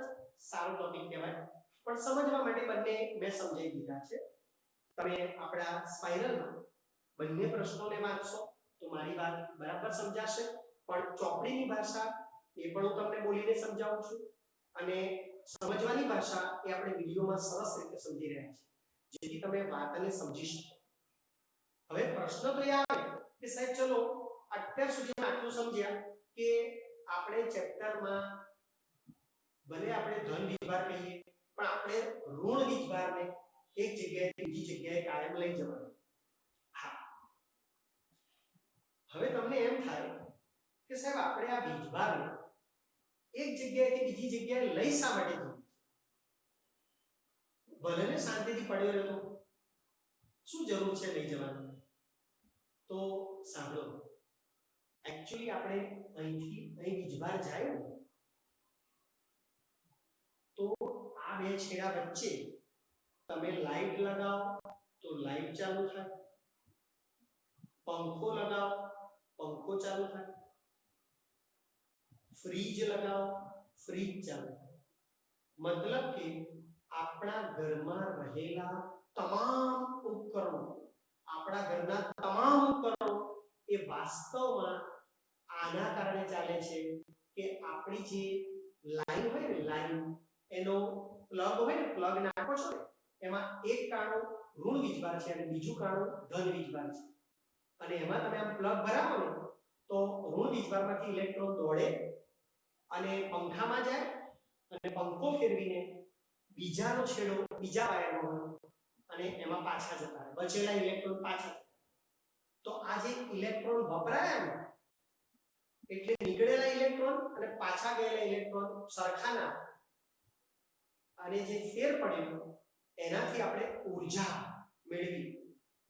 સારો ટોપિક કહેવાય. પણ સમજવા માટે બંને મેં સમજાવી દીધા છે. તમે આપણા સ્પાઇરલમાં બંને પ્રશ્નોને વાંચશો તો મારી વાત બરાબર સમજાશે. પણ ચોપડીની ભાષા એ પણ હું તમને બોલીને સમજાવું છું, અને સમજવાની ભાષા એ આપણે વિડીયોમાં સરસ રીતે સમજી રહ્યા છીએ, જેથી તમે વાતને સમજી શકો. હવે પ્રશ્ન તો એ આવે કે સાહેબ ચલો અત્યાર સુધી આટલું સમજ્યા કે આપણે ચેપ્ટરમાં ભલે આપણે ધન વીજભાર કહીએ, પણ આપણે ઋણ વીજભારને એક જગ્યાએથી બીજી જગ્યાએ કાયમ લઈ જવાનું. હા, હવે તમને એમ થાય કે સાહેબ આપણે આ વીજભારને એક જગ્યાએથી બીજી જગ્યાએ લઈ શા માટે જવું? ભલે ને શાંતિથી પડ્યો રહેતો, શું જરૂર છે લઈ જવાની? તો સાંભળો, એકચ્યુઅલી આપણે અહીંથી અહીં વીજભાર જાય તો આ બે છેડા વચ્ચે તમે લાઈટ લગાવો તો લાઈટ ચાલુ થાય, પંખો લગાવો પંખો ચાલુ થાય, ફ્રીજ લગાવો ફ્રીજ ચાલુ થાય. મતલબ કે આપણા ઘરમાં રહેલા તમામ ઉપકરણો, આપણા ઘરના તમામ ઉપકરણો એ વાસ્તવમાં આના કારણે ચાલે છે કે આપણી જે લાઈન હોય ને, લાઈન એનો પ્લગ હોય ને, પ્લગ નાખો છો ને, એમાં એક કાણું ઋણ વીજભાર છે અને બીજું કાણું ધન વીજભાર છે. અને એમાં તમે આમ પ્લગ ભરાવો ને તો ઋણ વીજભારમાંથી ઇલેક્ટ્રોન દોડે અને પંખામાં જાય અને પંખો ફેરવીને બીજાનો છેડો બીજા વાયરમાં અને એમાં પાછા જતા રહે, બચેલા ઇલેક્ટ્રોન પાછા. તો આ જે ઇલેક્ટ્રોન વપરાયા ને એટલે નીકળેલા ઇલેક્ટ્રોન અને પાછા ગયેલા ઇલેક્ટ્રોન સરખા ના, અને જે ફેર પડેલો એનાથી આપણે ઊર્જા મેળવી.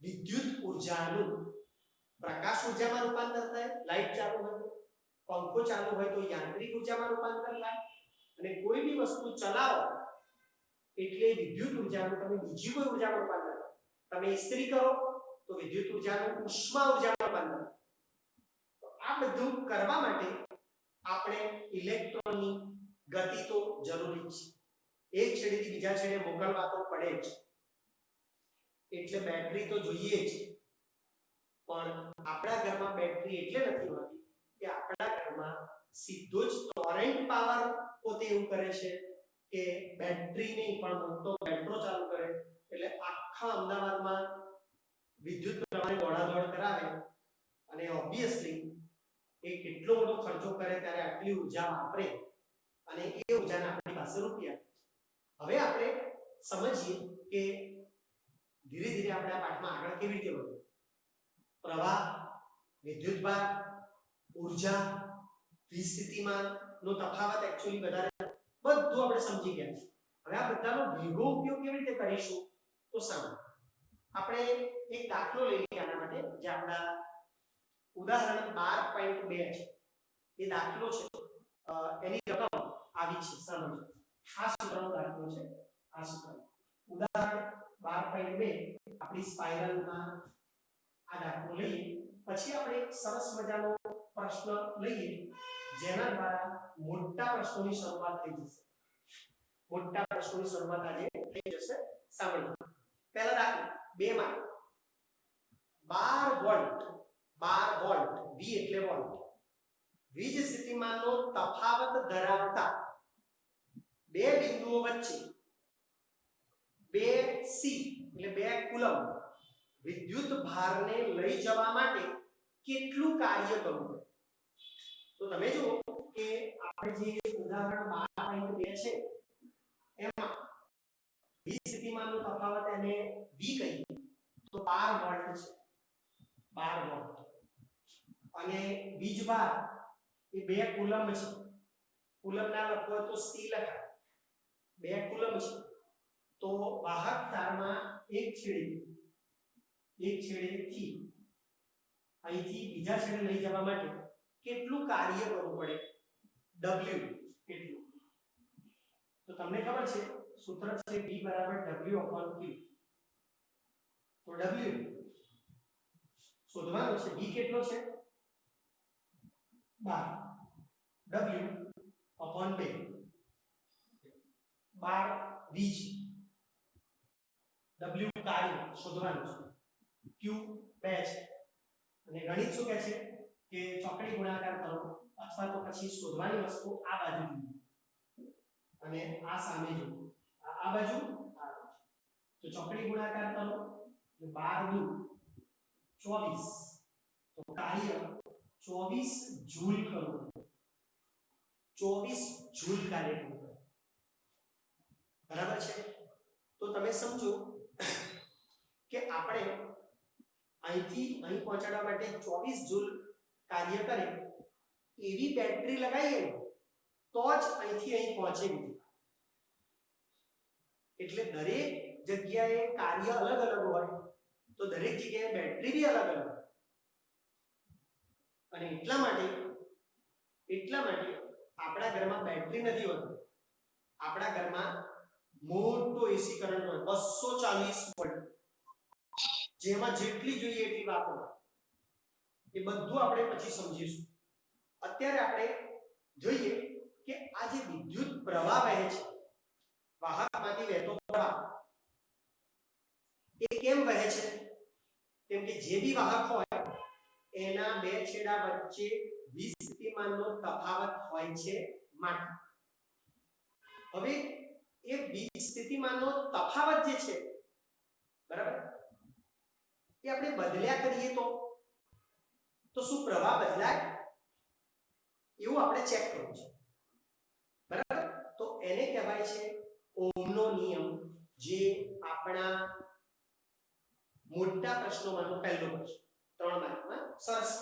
વિદ્યુત ઊર્જાનું પ્રકાશ ઊર્જામાં રૂપાંતર થાય, લાઈટ ચાલુ હોય તો, પંખો ચાલુ હોય તો યાંત્રિક ઊર્જામાં રૂપાંતર થાય, અને કોઈ બી વસ્તુ ચલાવો એટલે વિદ્યુત ઊર્જાનું તમે બીજી કોઈ ઊર્જામાં રૂપાંતર કરો. તમે ઇસ્ત્રી કરો તો વિદ્યુત ઊર્જાનું ઉષ્મા ઊર્જામાં રૂપાંતર. તો આ બધું કરવા માટે આપણે ઇલેક્ટ્રોનની ગતિ તો જરૂરી છે, એક છેડેથી બીજા છેડે મોકલવા તો પડે જ, એટલે બેટરી તો જોઈએ જ. પણ આપણા ઘરમાં બેટરી એટલે નથી હોતી કે આપણા ઘરમાં સીધો જ ટોરેન્ટ પાવર પોતે એવું કરે છે કે બેટરી નહીં પણ મોટો મેટ્રો ચાલુ કરે એટલે આખા અમદાવાદમાં વિદ્યુત પ્રવાહની દોડાદોડ કરાવે, અને ઓબ્વિયસલી એ કેટલો મોટો ખર્ચો કરે ત્યારે આટલી ઊર્જા વાપરે અને એ ઊર્જાના આપણી પાસે રૂપિયા. હવે આપણે સમજીએ કે ધીરે ધીરે આપણે આ પાઠમાં આગળ કેવી રીતે વધવું. પ્રવાહ, વિદ્યુતભાર, ઊર્જા, વીજ સ્થિતિમાન નો તફાવત એકચ્યુઅલી વધારે બધું આપણે સમજી ગયા છે. હવે આ બધાનો ભેગો ઉપયોગ કેવી રીતે કરીશું? તો સામે આપણે એક દાખલો લઈ લઈએ આના માટે, જે આપણા ઉદાહરણ 12.2 છે. એ દાખલો છે, એની રકમ આવી છે, સમજો. આ સૂત્રનો દાખલો છે, આ સૂત્ર ઉદાહરણ 12.2 આપણી સ્પાઇરલમાં આ દાખલો લઈએ. પછી આપણે એક સરસ મજાનો પ્રશ્ન લઈએ જેના દ્વારા મોટા પ્રશ્નોની શરૂઆત થઈ જશે. મોટા પ્રશ્નોની શરૂઆત આજે થઈ જશે. સાંભળો, પહેલા દાખલો 2 માં 12 વોલ્ટ, 12 વોલ્ટ, V એટલે વોલ્ટ, વીજ સ્થિતિમાનનો તફાવત ધરાવતા બે બિંદુઓ વચ્ચે 2C એટલે 2 કુલમ વિદ્યુત ભારને લઈ જવા માટે કેટલું કાર્ય કરવું પડે? તો તમે જુઓ કે આપણે જે ઉદાહરણ 12.2 છે એમાં વીજ સ્થિતિમાનનો તફાવત એને V કહીએ તો 12 વોલ્ટ છે, 12 વોલ્ટ, અને વીજભાર એ 2 કુલમ છે કુલમ ના લખવો હોય તો C લખાય 2 કુલમ છે તો વાહક તારમાં એક છેડેથી અહીંથી બીજા છેડે લઈ જવા માટે કેટલું કાર્ય કરવું પડે W કેટલું તો તમને ખબર છે સૂત્ર છે B = W/Q તો W શોધવાનું છે B કેટલો છે 12 W/2 12 વીજ W કાર્ય શોધવાનું છે Q 2 છે અને ગણિત શું કહે છે કે ચોકડી ગુણાકાર કરો અથવા તો પછી શોધવાની વસ્તુ આ બાજુ જુઓ અને આ સામે જુઓ આ બાજુ તો ચોકડી ગુણાકાર કરો તો 12 * 2 = 24 તો કાર્ય 24 જૂલ કરવું 24 જૂલ કાર્ય કરવું બરાબર છે તો તમે સમજો કે આપણે અહીંથી અહીં પહોંચાડવા માટે 24 જૂલ કાર્ય કરે એવી બેટરી લગાવીએ તો જ અહીંથી અહીં પહોંચે એટલે દરેક જગ્યાએ કાર્ય અલગ અલગ હોય તો દરેક જગ્યાએ બેટરી બી અલગ અલગ અને એટલા માટે આપણા ઘરમાં બેટરી નથી હોતી આપણા ઘરમાં મોટો એસી કરંટ હોય 240 વોલ્ટ જેમાં જેટલી જોઈએ એટલી વાપરો એ બધું આપણે પછી સમજીશું અત્યારે આપણે જોઈએ કે આ જે વિદ્યુત પ્રવાહ વહે છે વાહકમાંથી વહેતો પ્રવાહ એ કેમ વહે છે કેમ કે જે બી વાહક હોય એના બે છેડા વચ્ચે 20 સ્થિતિમાનનો તફાવત હોય છે માટે હવે એ 20 સ્થિતિમાનનો તફાવત જે છે બરાબર એ આપણે બદલ્યા કરીએ તો શું પ્રવાહ બદલાય એવું આપણે ચેક કરવું છે બરાબર તો એને કહેવાય છે ઓહમનો નિયમ જે આપણા મોટા પ્રશ્નોમાંનો પહેલો પ્રશ્ન 3 માર્કમાં સરસ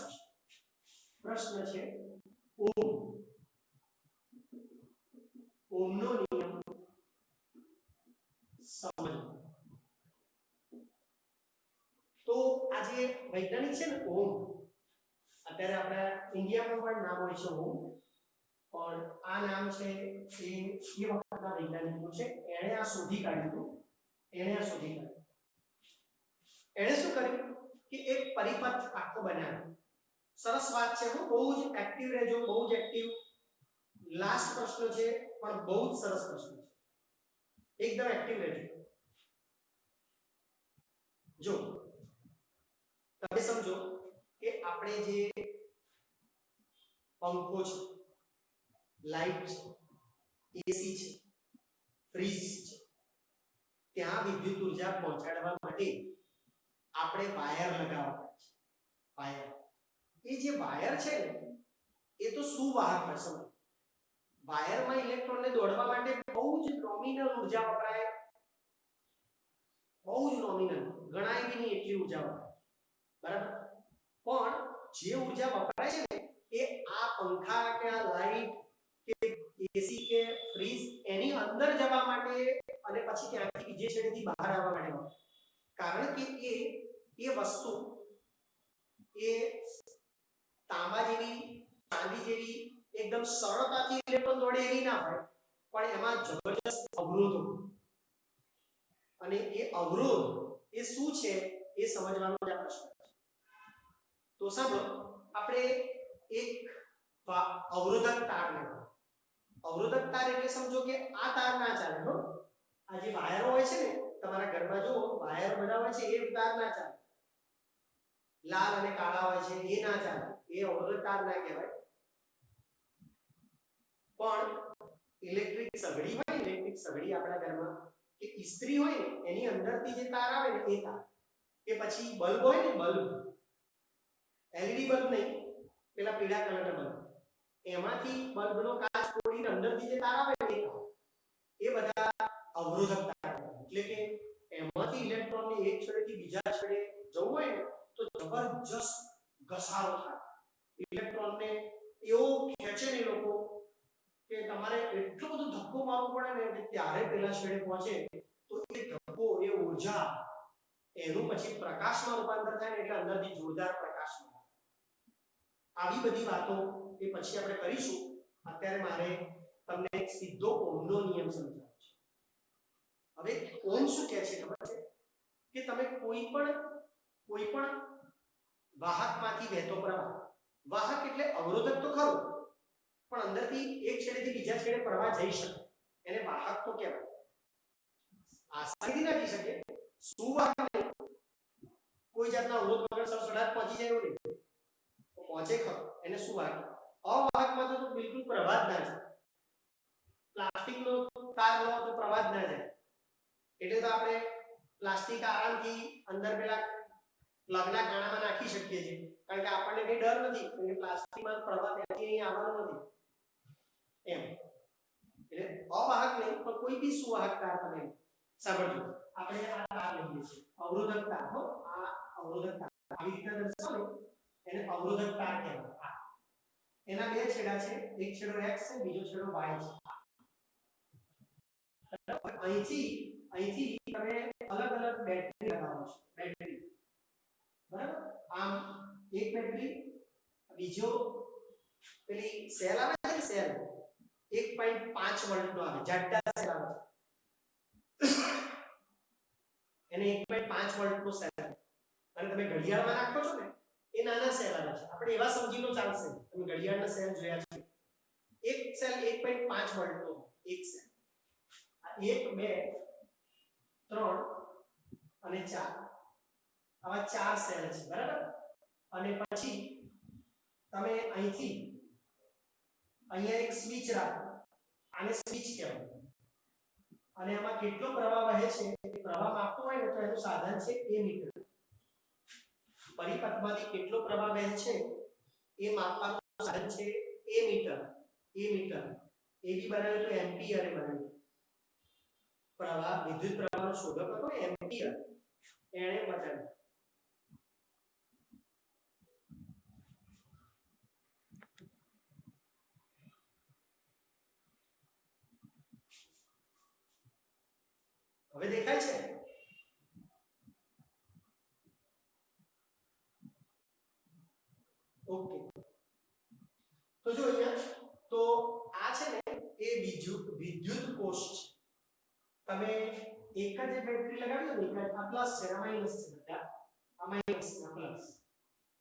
પ્રશ્ન છે ઓહમનો નિયમ સમજો તો આ જે વૈજ્ઞાનિક છે ને ઓહમ અત્યારે આપણા ઇન્ડિયામાં પણ નામ હોય છે ઓહમ પણ આ નામ છે એ વખતના વૈજ્ઞાનિકનું છે એણે આ શોધી કાઢ્યું એણે શું કર્યું કે એક પરિપથ આખો બનાવ્યો સરસ વાત છે બહુ જ એક્ટિવ રહેજો બહુ જ એક્ટિવ લાસ્ટ પ્રશ્ન છે પણ બહુ જ સરસ પ્રશ્ન છે એકદમ એક્ટિવ રહેજો જો તમે સમજો કે આપણે જે પંખો છે લાઈટ છે એસી છે ફ્રીજ છે ત્યાં વિદ્યુત ઉર્જા પહોંચાડવા માટે આપણે વાયર લગાવવા છે વાયર એ જે વાયર છે ને એ તો સુવાહક હોય સમજો વાયરમાં ઇલેક્ટ્રોનને દોડવા માટે બહુ જ નોમિનલ ઉર્જા વપરાય બહુ જ નોમિનલ ગણાય બી નહીં એટલી ઉર્જા વપરાય બરાબર પણ જે ઉર્જા વપરાય છે ને એ આ પંખા કે આ લાઈટ કે એસી કે ફ્રીજ એની અંદર જવા માટે અને પછી ત્યાંથી બીજે છેડેથી બહાર આવવા માટે કારણ કે એ વસ્તુ એ તાંબા જેવી ચાંદી જેવી એકદમ સરળતાથી ઇલેક્ટ્રોન દોડે એવી ના હોય પણ એમાં જબરજસ્ત અવરોધ અને એ અવરોધ એ શું છે એ સમજવાનો જ આ પ્રશ્ન છે તો સાંભળો આપણે એક અવરોધક તાર લેવાનો અવરોધક તાર એટલે સમજો કે આ તાર ના ચાલે હો આ જે વાયરો હોય છે ને તમારા ઘરમાં જો વાયર બધા હોય છે એ તાર ના ચાલે લાલ અને કાળા હોય છે એ ના ચાલે એ અવરોધક તાર ના કહેવાય પણ ઇલેક્ટ્રિક સગડી હોય ઇલેક્ટ્રિક સગડી આપણા ઘરમાં કે ઇસ્ત્રી હોય ને એની અંદરથી જે તાર આવે ને એ તાર કે પછી બલ્બ હોય ને બલ્બ એલઈડી બલ્બ નહીં પેલા પીળા કલરના બલ્બ એમાંથી બલ્બનો કાચ તોડીને અંદરથી જે તાર આવે ને એ બધા અવરોધક તાર એટલે કે એમાંથી ઇલેક્ટ્રોનને એક છેડેથી બીજા છેડે જવું હોય ને તો જબરજસ્ત ઘસારો થાય ઇલેક્ટ્રોનને એવો ખેંચે ને લોકો કે તમારે એટલો બધો ધક્કો મારવો પડે ને કે ત્યારે પેલા છેડે પહોંચે તો એ ધક્કો એ ઊર્જા એનું પછી પ્રકાશમાં રૂપાંતર થાય ને એટલે અંદરથી જોરદાર પ્રકાશ મળે. આવી બધી વાતો એ પછી આપણે કરીશું. અત્યારે મારે તમને સીધો ઓહમનો નિયમ સમજાવવાનો છે. હવે ઓહમ શું કહે છે ખબર છે કે તમે કોઈ પણ વાહકમાંથી વહેતો પ્રવાહ, વાહક એટલે અવરોધક તો ખરો પણ અંદરથી એક છેડેથી બીજા છેડે પ્રવાહ જઈ શકે એને વાહક તો કહેવાય. આસાનીથી ના જઈ શકે, સુવાહક નહીં, કોઈ જાતના અવરોધ વગર સડસડાટ પહોંચી જાય એવું નહીં, પહોંચે ખરો એને સુવાહક. અવાહકમાં તો બિલકુલ પ્રવાહ જ ના જાય. પ્લાસ્ટિકનો તાર લો તો પ્રવાહ જ ના જાય. એટલે તો આપણે પ્લાસ્ટિક આરામથી અંદર પેલા પ્લગના કાણામાં નાખી શકીએ છીએ કારણ કે આપણને કઈ ડર નથી કે પ્લાસ્ટિકમાં પ્રવાહ ત્યાંથી અહીં આવવાનો નથી એમ. એટલે અવાહક નહીં પણ કોઈ બી સુવાહક તાર તમે સાંભળજો. આપણે આ તાર લઈએ છીએ અવરોધક તાર. હો, આ અવરોધક તાર આવી રીતના દર્શાવો એને અવરોધક તાર કહેવાય. એના બે છેડા છે, એક છેડો x છે, બીજો છેડો y છે. અહીંથી તમે અલગ અલગ બેટરી લગાવો છો. બેટરી બરાબર, આમ એક બેટરી, બીજો પેલી સેલ આવે છે, સેલ 1.5 વોલ્ટનો આવે, જાડા સેલ આવે એને 1.5 વોલ્ટનો સેલ. અને તમે ઘડિયાળમાં નાખો છો ને એ નાના સેલ આવે છે. આપણે એવા સમજી લો ચાલશે, તમે ઘડિયાળના સેલ જોયા છે. એક સેલ 1.5 વોલ્ટનો એક સેલ. 1 2 3 અને 4 આવા 4 સેલ છે બરાબર. અને પછી તમે અહીંથી અહીંયા એક સ્વિચ રાખો, આને સ્વિચ કહેવાય. અને આમાં કેટલો પ્રવાહ વહે છે એ પ્રવાહ માપવો હોય ને તો એનું સાધન છે એમીટર. પરિપથમાંથી કેટલો પ્રવાહ વહે છે એ માપવાનું સાધન છે એમીટર. એમીટર એબી બનાવ્યું તો એમ્પિયર બનાવ્યું. પ્રવાહ વિદ્યુત પ્રવાહનો શોધક હતો એમ્પિયર, એણે બતાવ્યું. હવે દેખાય છે? ઓકે. તો જો અહીંયા તો આ છે ને એ વિદ્યુત કોષ છે. તમે એક જ બેટરી લગાવી દો ને, આ પ્લસ છે આ માઈનસ છે, બધા આ માઈનસ આ પ્લસ.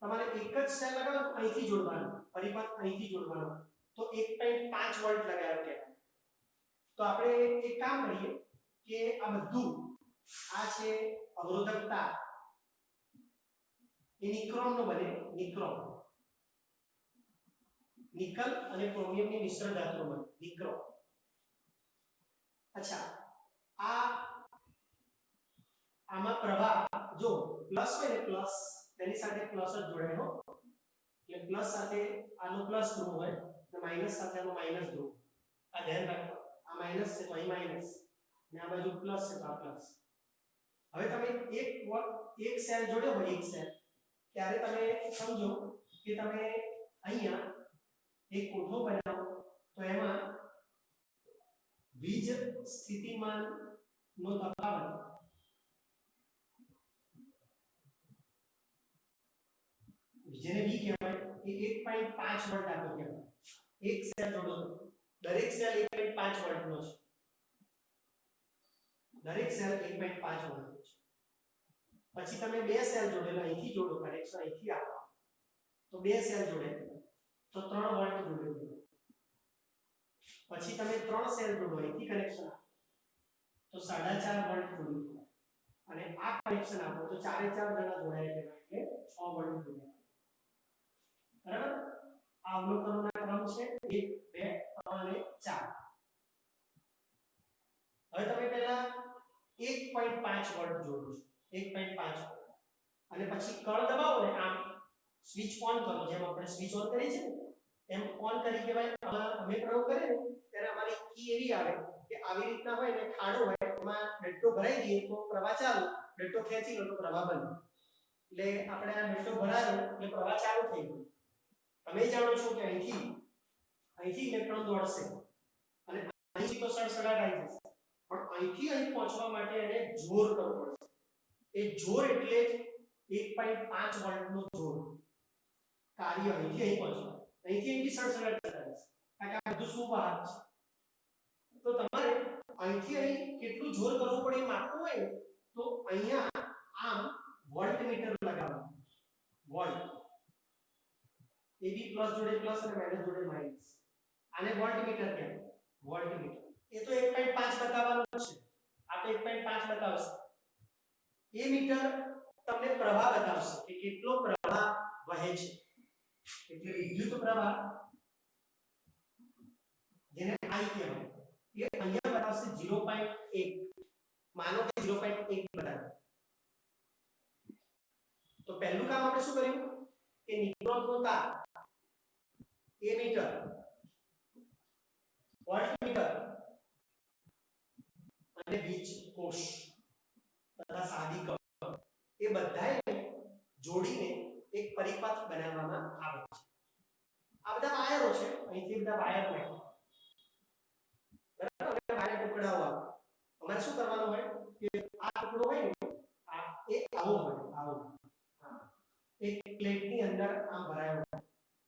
તમારે એક જ સેલ લગાવો તો અહીંથી જોડવાનું, પરિપથ અહીંથી જોડવાનું, તો 1.5 વોલ્ટ લગાવ્યો કહેવાય. તો આપણે એક કામ કરીએ કે આ બધું આ છે અવરોધક તાર, એ નિક્રોમનો બને, નિક્રોમ. નિકલ અને ક્રોમિયમની મિશ્ર ધાતુનો બને, નિક્રોમ. અચ્છા, આમાં પ્રવાહ જો પ્લસ હોય ને પ્લસ તેની સાથે પ્લસ જ જોડાય હો. એટલે પ્લસ સાથે આનો પ્લસ ધ્રુવ હોય અને માઈનસ સાથે આનો માઈનસ ધ્રુવ. આ ધ્યાન રાખો, આ માઈનસ છે તો અહીં માઈનસ અને આ બાજુ પ્લસ છે તો આ પ્લસ. હવે તમે એક સેલ જોડ્યો હોય, એક સેલ, ત્યારે તમે સમજો કે તમે અહીંયા એક કોઠો બનાવો તો એમાં વીજ સ્થિતિમાન નો તફાવત જેને V કહેવાય એ 1.5 વોલ્ટ આપો કહેવાય. એક સેલ જોડો, દરેક સેલ 1.5 વોલ્ટનો છે. દરેક સેલ 1.5 વોલ્ટનો છે. પછી તમે બે સેલ જોડેલા અહીંથી જોડો, કનેક્શન અહીંથી આપો તો બે સેલ જોડે તો 3 વોલ્ટ જોડે. પછી તમે 3 સેલ જોડો, અહીંથી કનેક્શન આપો તો 4.5 વોલ્ટ જોડે. અને આ કનેક્શન આપો તો 4 જણા જોડાય એટલે 6 વોલ્ટ જોડે. બરાબર? આ અવલોકનોના ક્રમ છે 1 2 3 અને 4. હવે તમે પહેલા 1.5 વોલ્ટ જોડો છો, 1.5 વોલ્ટ. અને પછી કળ દબાવો ને, આમ સ્વિચ ઓન કરો, જેમ આપણે સ્વિચ ઓન કરી છે ને એમ ઓન કરી કેવાય. અમે પ્રયોગ કરીએ ને ત્યારે અમારી કી એવી આવે કે આવી રીતના હોય ને ખાડો હોય, એમાં ડટ્ટો ભરાઈ દઈએ તો પ્રવાહ ચાલુ, ડટ્ટો ખેંચી લો તો પ્રવાહ બંધ. એટલે આપણે આ ડટ્ટો ભરાયો એટલે પ્રવાહ ચાલુ થઈ ગયો. તમે જાણો છો કે અહીંથી ઇલેક્ટ્રોન દોડશે સડસડાટ આવી જશે, પણ અહીંથી અહીં પહોંચવા માટે એને જોર કરવું પડશે. એ જોર એટલે 1.5 વોલ્ટનો જોર. કાર્ય અહીંથી અહીં પહોંચવા, અહીંથી અહીં સડસડાટ થશે, કારણ કે આ બધું શું બહાર છે. તો તમારે અહીંથી અહીં કેટલું જોર કરવું પડે એ માપવું હોય ને, તો અહીંયા આમ વોલ્ટમીટર લગાવવાનું. વોલ્ટ AB પ્લસ જોડે પ્લસ અને માઈનસ જોડે માઈનસ, આને વોલ્ટમીટર કહેવાય. વોલ્ટમીટર એ તો 1.5 બતાવવાનું છે, આ તો 1.5 બતાવશે. એ મીટર તમને પ્રવાહ બતાવશે કે કેટલો પ્રવાહ વહે છે. એટલે વિદ્યુત પ્રવાહ જેને I કહેવાય એ અહીંયા બતાવશે 0.1. માનો કે 0.1 બતાવે. તો પહેલું કામ આપણે શું કર્યું કે ન્યુટ્રોનનો તાર, એ મીટર, વોલ્ટમીટર અને વીજ કોષ તથા સાદી કપ એ બધાને જોડીને એક પરિપથ બનાવવામાં આવે છે. આ બધા વાયરો છે, અહીંથી બધા વાયર નાખ્યા, બરાબર. વાયર ટુકડાઓ અમારે શું કરવાનું હોય કે આ ટુકડો હોય ને આ એક આવો હોય, આવો એક પ્લેટની અંદર આમ ભરાયો હોય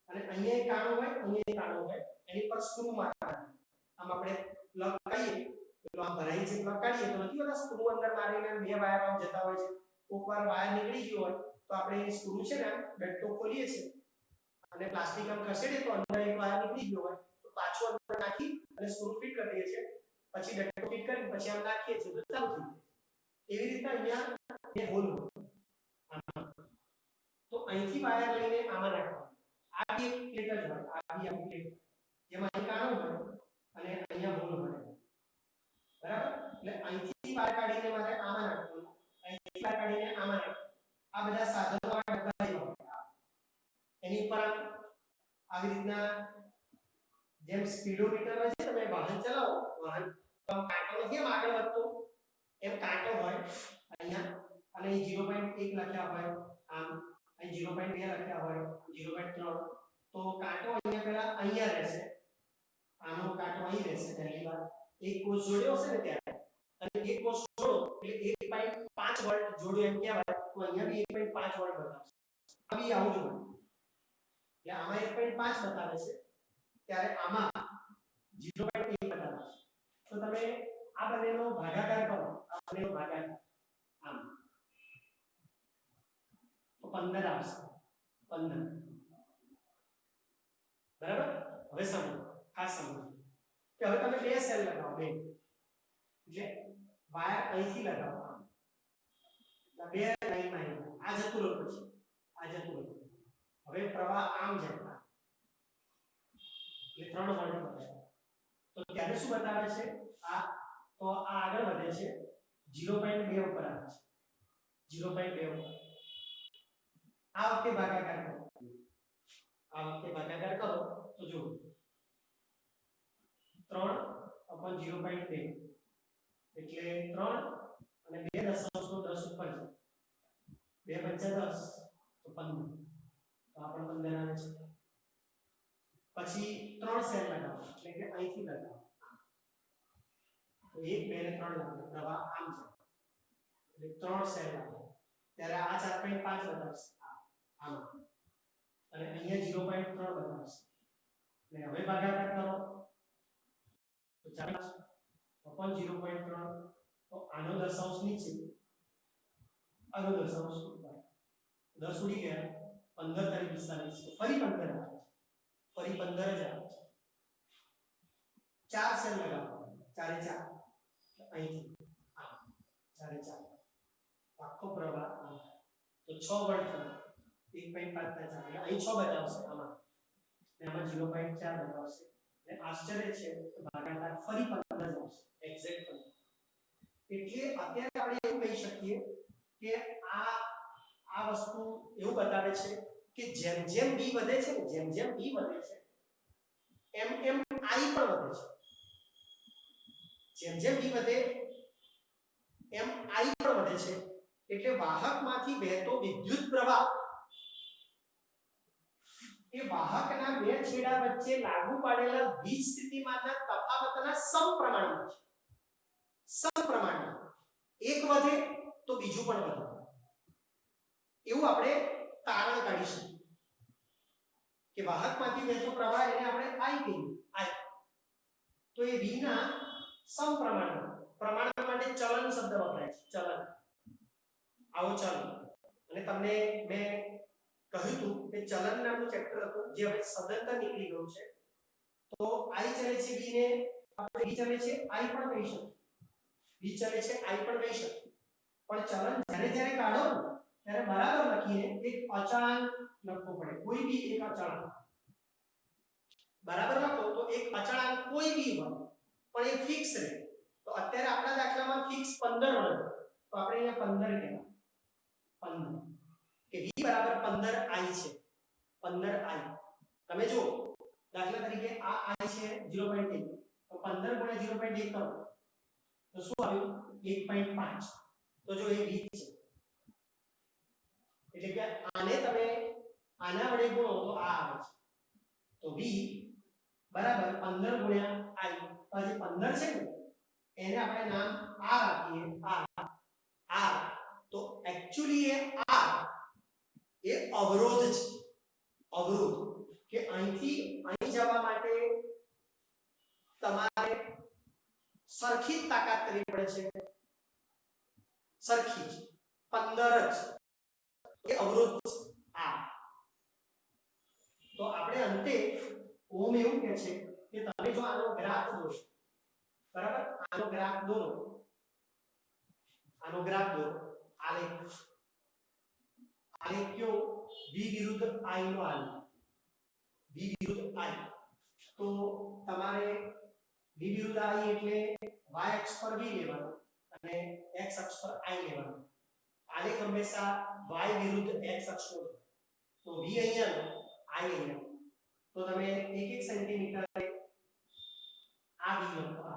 અને અહીંયા એક કાણો હોય, અહીંયા એક કાણો હોય, એની પર સ્ક્રૂ મારવાનું. આમ આપણે પ્લગ કાઢીએ તો આમ ભરાઈ છે, પ્લગ કાઢીએ તો નથી હોતા સ્ક્રૂ અંદર મારીને બે વાયર આમ જતા હોય છે. એકવાર વાયર નીકળી ગયો હોય તો આપણે એ સ્ક્રૂ છે ને બેટકો ખોલીએ છીએ અને પ્લાસ્ટિક આમ ખસેડીએ તો અંદર એક વાયર નીકળી ગયો હોય તો પાછું અંદર નાખી અને સ્ક્રૂ ફિટ કરી દઈએ છીએ, પછી બેટકો ફિટ કરી પછી આમ નાખીએ છીએ તો ચાલુ થઈ જાય. એવી રીતે અહીંયા બે હોલ હોય. તો અહીંથી વાયર લઈને આમાં નાખવાનું. આ બી એક પ્લેટ જ હોય, આ બી આખી પ્લેટ જેમાં અહીં કાણું હોય અને અહીંયા હોલ હોય, બરાબર. એટલે અહીંથી વાયર કાઢીને મારે આમાં નાખવાનું, અહીંથી વાયર કાઢીને આમાં નાખવાનું. આ બધા સાધનો આ ડબ્બા જેવા એની ઉપર આવી રીતના જેમ સ્પીડોમીટર હોય છે, તમે વાહન ચલાવો, વાહન તો કાંટો નથી એમ આગળ વધતો, એમ કાંટો હોય અહીંયા અને 0.1 લખ્યા હોય, આમ અહીં 0.2 લખ્યા હોય, 0.3. તો કાંટો અહીંયા પહેલા અહીંયા રહેશે, આનો કાંટો અહીં રહેશે પહેલી વાર. એક કોષ જોડ્યો હશે ને ત્યારે, અને એક કોષ જોડો એટલે 1.5 વોલ્ટ જોડ્યો એમ કહેવાય. તો અહીંયા બી 1.5 વોલ્ટ બતાવશે. આ બી આવું જ હોય. એટલે આમાં 1.5 બતાવે છે ત્યારે આમાં 0.1 બતાવે છે. તો તમે આ બંનેનો ભાગાકાર કરો, આ બંનેનો ભાગાકાર આમ તો 15 આવશે. 15, બરાબર. હવે સમજો, ખાસ સમજો કે હવે તમે બે સેલ લગાવો, બે એટલે વાયર અહીંથી લગાવો, આમ બે લાઈનમાં આ જતું રહ્યું, પછી આ જતું રહ્યું. હવે પ્રવાહ આમ જાય એટલે 3 વોલ્ટ બતાવે. તો ત્યારે શું બતાવે છે આ, તો આ આગળ વધે છે 0.2 ઉપર આવે છે, 0.2 ઉપર. આ વખતે ભાગાકાર કરો, આ વખતે ભાગાકાર કરો તો જો 3/0.2 એટલે 3 અને 2 દશાંશનો 10 ઉપર છે, 2 × 10 તો 15. તો આ પણ 15 આવે છે. પછી 3 સેલ લગાવો એટલે કે અહીંથી લગાવો, તો 1 2 અને 3 લગાવો, પ્રવાહ આમ છે એટલે 3 સેલ લગાવો ત્યારે આ 4.5 બતાવશે આમાં અને અહીંયા 0.3 બતાવશે. એટલે હવે ભાગાકાર કરો તો 4/0.3. તો આનો દશાંશ નીચે, આનો દશાંશ ઉપર, 10 ઉડી ગયા, 15 તારી 45. તો ફરી 15 આવે છે, ફરી 15 જ આવે છે. 4 સેલ લગાવો, 4 એ 4 અહીંથી આ 4 એ 4 આખો પ્રવાહ તો 6 વોલ્ટ થયો, 1.5 ના 4 એટલે અહીં 6 બતાવશે આમાં ને આમાં 0.4 બતાવશે. એટલે આશ્ચર્ય છે કે ભાગાકાર ફરી 15 જ આવશે, એક્ઝેક્ટ 15. એટલે અત્યારે આપણે એવું કહી શકીએ કે આ વસ્તુ એવું બતાવે છે કે જેમ જેમ b વધે છે ને, જેમ જેમ b વધે છે એમ એમ I પણ વધે છે. જેમ જેમ b વધે એમ I પણ વધે છે. એટલે વાહકમાંથી વહેતો વિદ્યુત પ્રવાહ કે વાહકના બે છેડા વચ્ચે લાગુ પાડેલા વીજ સ્થિતિમાનના તફાવતના સમપ્રમાણમાં છે. સમપ્રમાણમાં એક વધે તો બીજું પણ વધે એવું આપણે તારણ કાઢીશું કે વાહકમાંથી વહેતો પ્રવાહ એને આપણે I કહીએ. I તો એ v ના સમપ્રમાણમાં પ્રમાણ માટે ચલન શબ્દ વપરાય છે. ચલન આવો ચલન અને તમને મેં કહ્યું હતું કે ચલન નામનું ચેપ્ટર હતું જે હવે સદંતર નીકળી ગયું છે. તો I ચલે છે v ને આપણે v ચલે છે I પણ કહી શકીએ. v ચલે છે I પણ કહી શકીએ. પણ ચલન જ્યારે કાઢો ત્યારે બરાબર લખીને એક અચળાંક લખવો પડે. કોઈ બી એક અચળાંક બરાબર લખો તો એક અચળાંક કોઈ બી હોય પણ એ ફિક્સ રહે. તો અત્યારે આપણા દાખલામાં ફિક્સ 15 હોય તો આપણે અહીંયા 15 કહેવાય. 15 કે v બરાબર 15 I છે. 15 I તમે જો દાખલા તરીકે આ I છે 0.1 તો 15 ગુણ્યા 0.1 કરો તો શું આવ્યું 1.5. તો જો એ v છે એટલે કે આને તમે આના વડે ગુણો તો આ આવે છે. તો v બરાબર 15 ગુણ્યા I તો જે 15 છે ને એને આપણે નામ r આપીએ. r તો એક્ચ્યુઅલી એ r એ અવરોધ છે. અવરોધ કે અહીંથી અહીં જવા માટે તમારે સરખી જ તાકાત કરવી પડે છે. સરખી જ 15 જ એ અવરોધ છે. તો આપણે અંતે ઓમ એવું કહે છે કે તમે જો આનો ગ્રાફ દોરો બરાબર આનો ગ્રાફ દોરો આલેખ કયો v વિરુદ્ધ I નો આલેખ v વિરુદ્ધ I તો તમારે v વિરુદ્ધ I એટલે y અક્ષ પર v લેવાનો અને x અક્ષ પર I લેવાનો. આલેખ હંમેશા y વિરુદ્ધ x અક્ષ નો તો v અહીંયા I અહીંયા તો તમે 1 સેન્ટીમીટર આ v લખો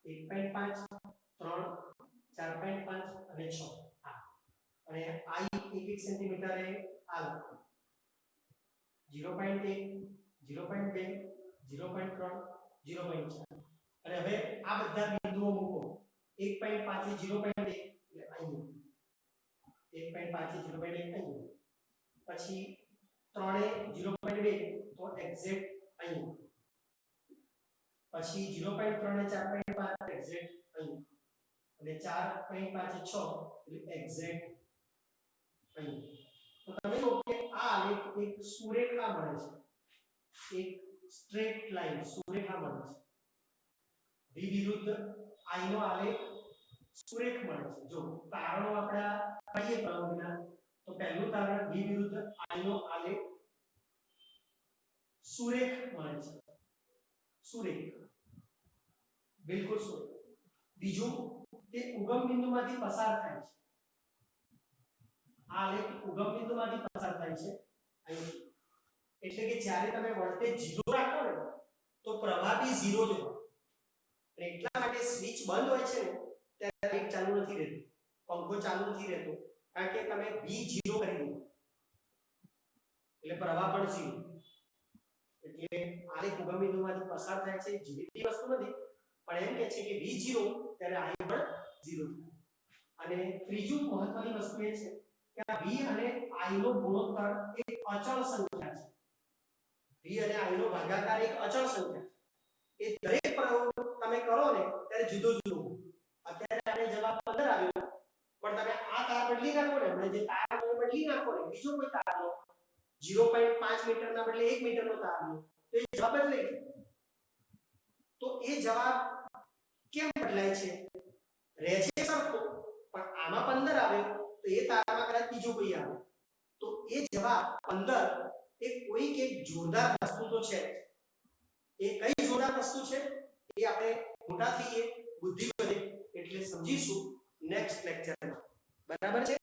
1.5 3 4.5 અને 6 અને I 1 સેન્ટીમીટરે આ લખો 0.1 0.2 0.3 0.4 અને હવે આ બધા બિંદુઓ મૂકો 1.5 થી 0.1 એટલે અહીં 1.5 થી 0.1 અહીં પછી 3 0.2 તો એક્ઝેક્ટ અહીં પછી 0.3 ને 4.5 એક્ઝેક્ટ અહીં અને 4.5 6 એટલે એક્ઝેક્ટ અહીં. તો તમે જો કે આ આલેખ એક સુરેખા બને છે. એક સ્ટ્રેટ લાઈન સુરેખા બને છે. v વિરુદ્ધ I નો આલેખ સુરેખ બને છે. જો તારણો આપણા કહીએ પ્રયોગના તો પહેલું તારણ v વિરુદ્ધ I નો આલેખ સુરેખ બને છે. સુરેખ બિલકુલ સુરેખ. બીજું તે ઉગમ બિંદુમાંથી પસાર થાય છે. આ આલેખ ઉગમ બિંદુમાંથી પસાર થાય છે અહીં એટલે કે જ્યારે તમે વોલ્ટેજ 0 રાખો ને તો પ્રવાહ બી 0 જ હોય. એટલા માટે સ્વિચ બંધ હોય છે ને ત્યારે લાઈટ ચાલુ નથી રહેતી, પંખો ચાલુ નથી રહેતો કારણ કે તમે V0 કરી દો એટલે પ્રવાહ પણ 0. એટલે આલેખ ઉગમ બિંદુમાંથી પસાર થાય છે જીવી વસ્તુ નથી પણ એમ કહે છે કે V0 ત્યારે I પણ 0 થાય. અને ત્રીજું મહત્વની વસ્તુ એ છે કે આ v અને I નો ગુણોત્તર એક અચળ સંખ્યા છે. v અને I નો ભાગાકાર એક અચળ સંખ્યા છે. એ દરેક પ્રયોગ તમે કરો ને ત્યારે જુદો જુદો. અત્યારે આને જવાબ 15 આવ્યો પણ તમે આ તાર બદલી નાખો ને આપણે જે તાર બદલી નાખો ને બીજો કોઈ તાર લો 0.5 મીટર ના બદલે 1 મીટર નો તાર લો તો એ જવાબ બદલાઈ જાય. તો એ જવાબ કેમ બદલાય છે? રહે છે સરખો પણ આમાં 15 આવે તો એ તારામાં કદાચ બીજો કોઈ આવે તો એ જવાબ 15 એ કોઈ કે જોરદાર વસ્તુ તો છે. એ કઈ જોરદાર વસ્તુ છે એ આપણે મોટા થઈએ બુદ્ધિ વધે એટલે સમજીશું નેક્સ્ટ લેક્ચરમાં. બરાબર છે?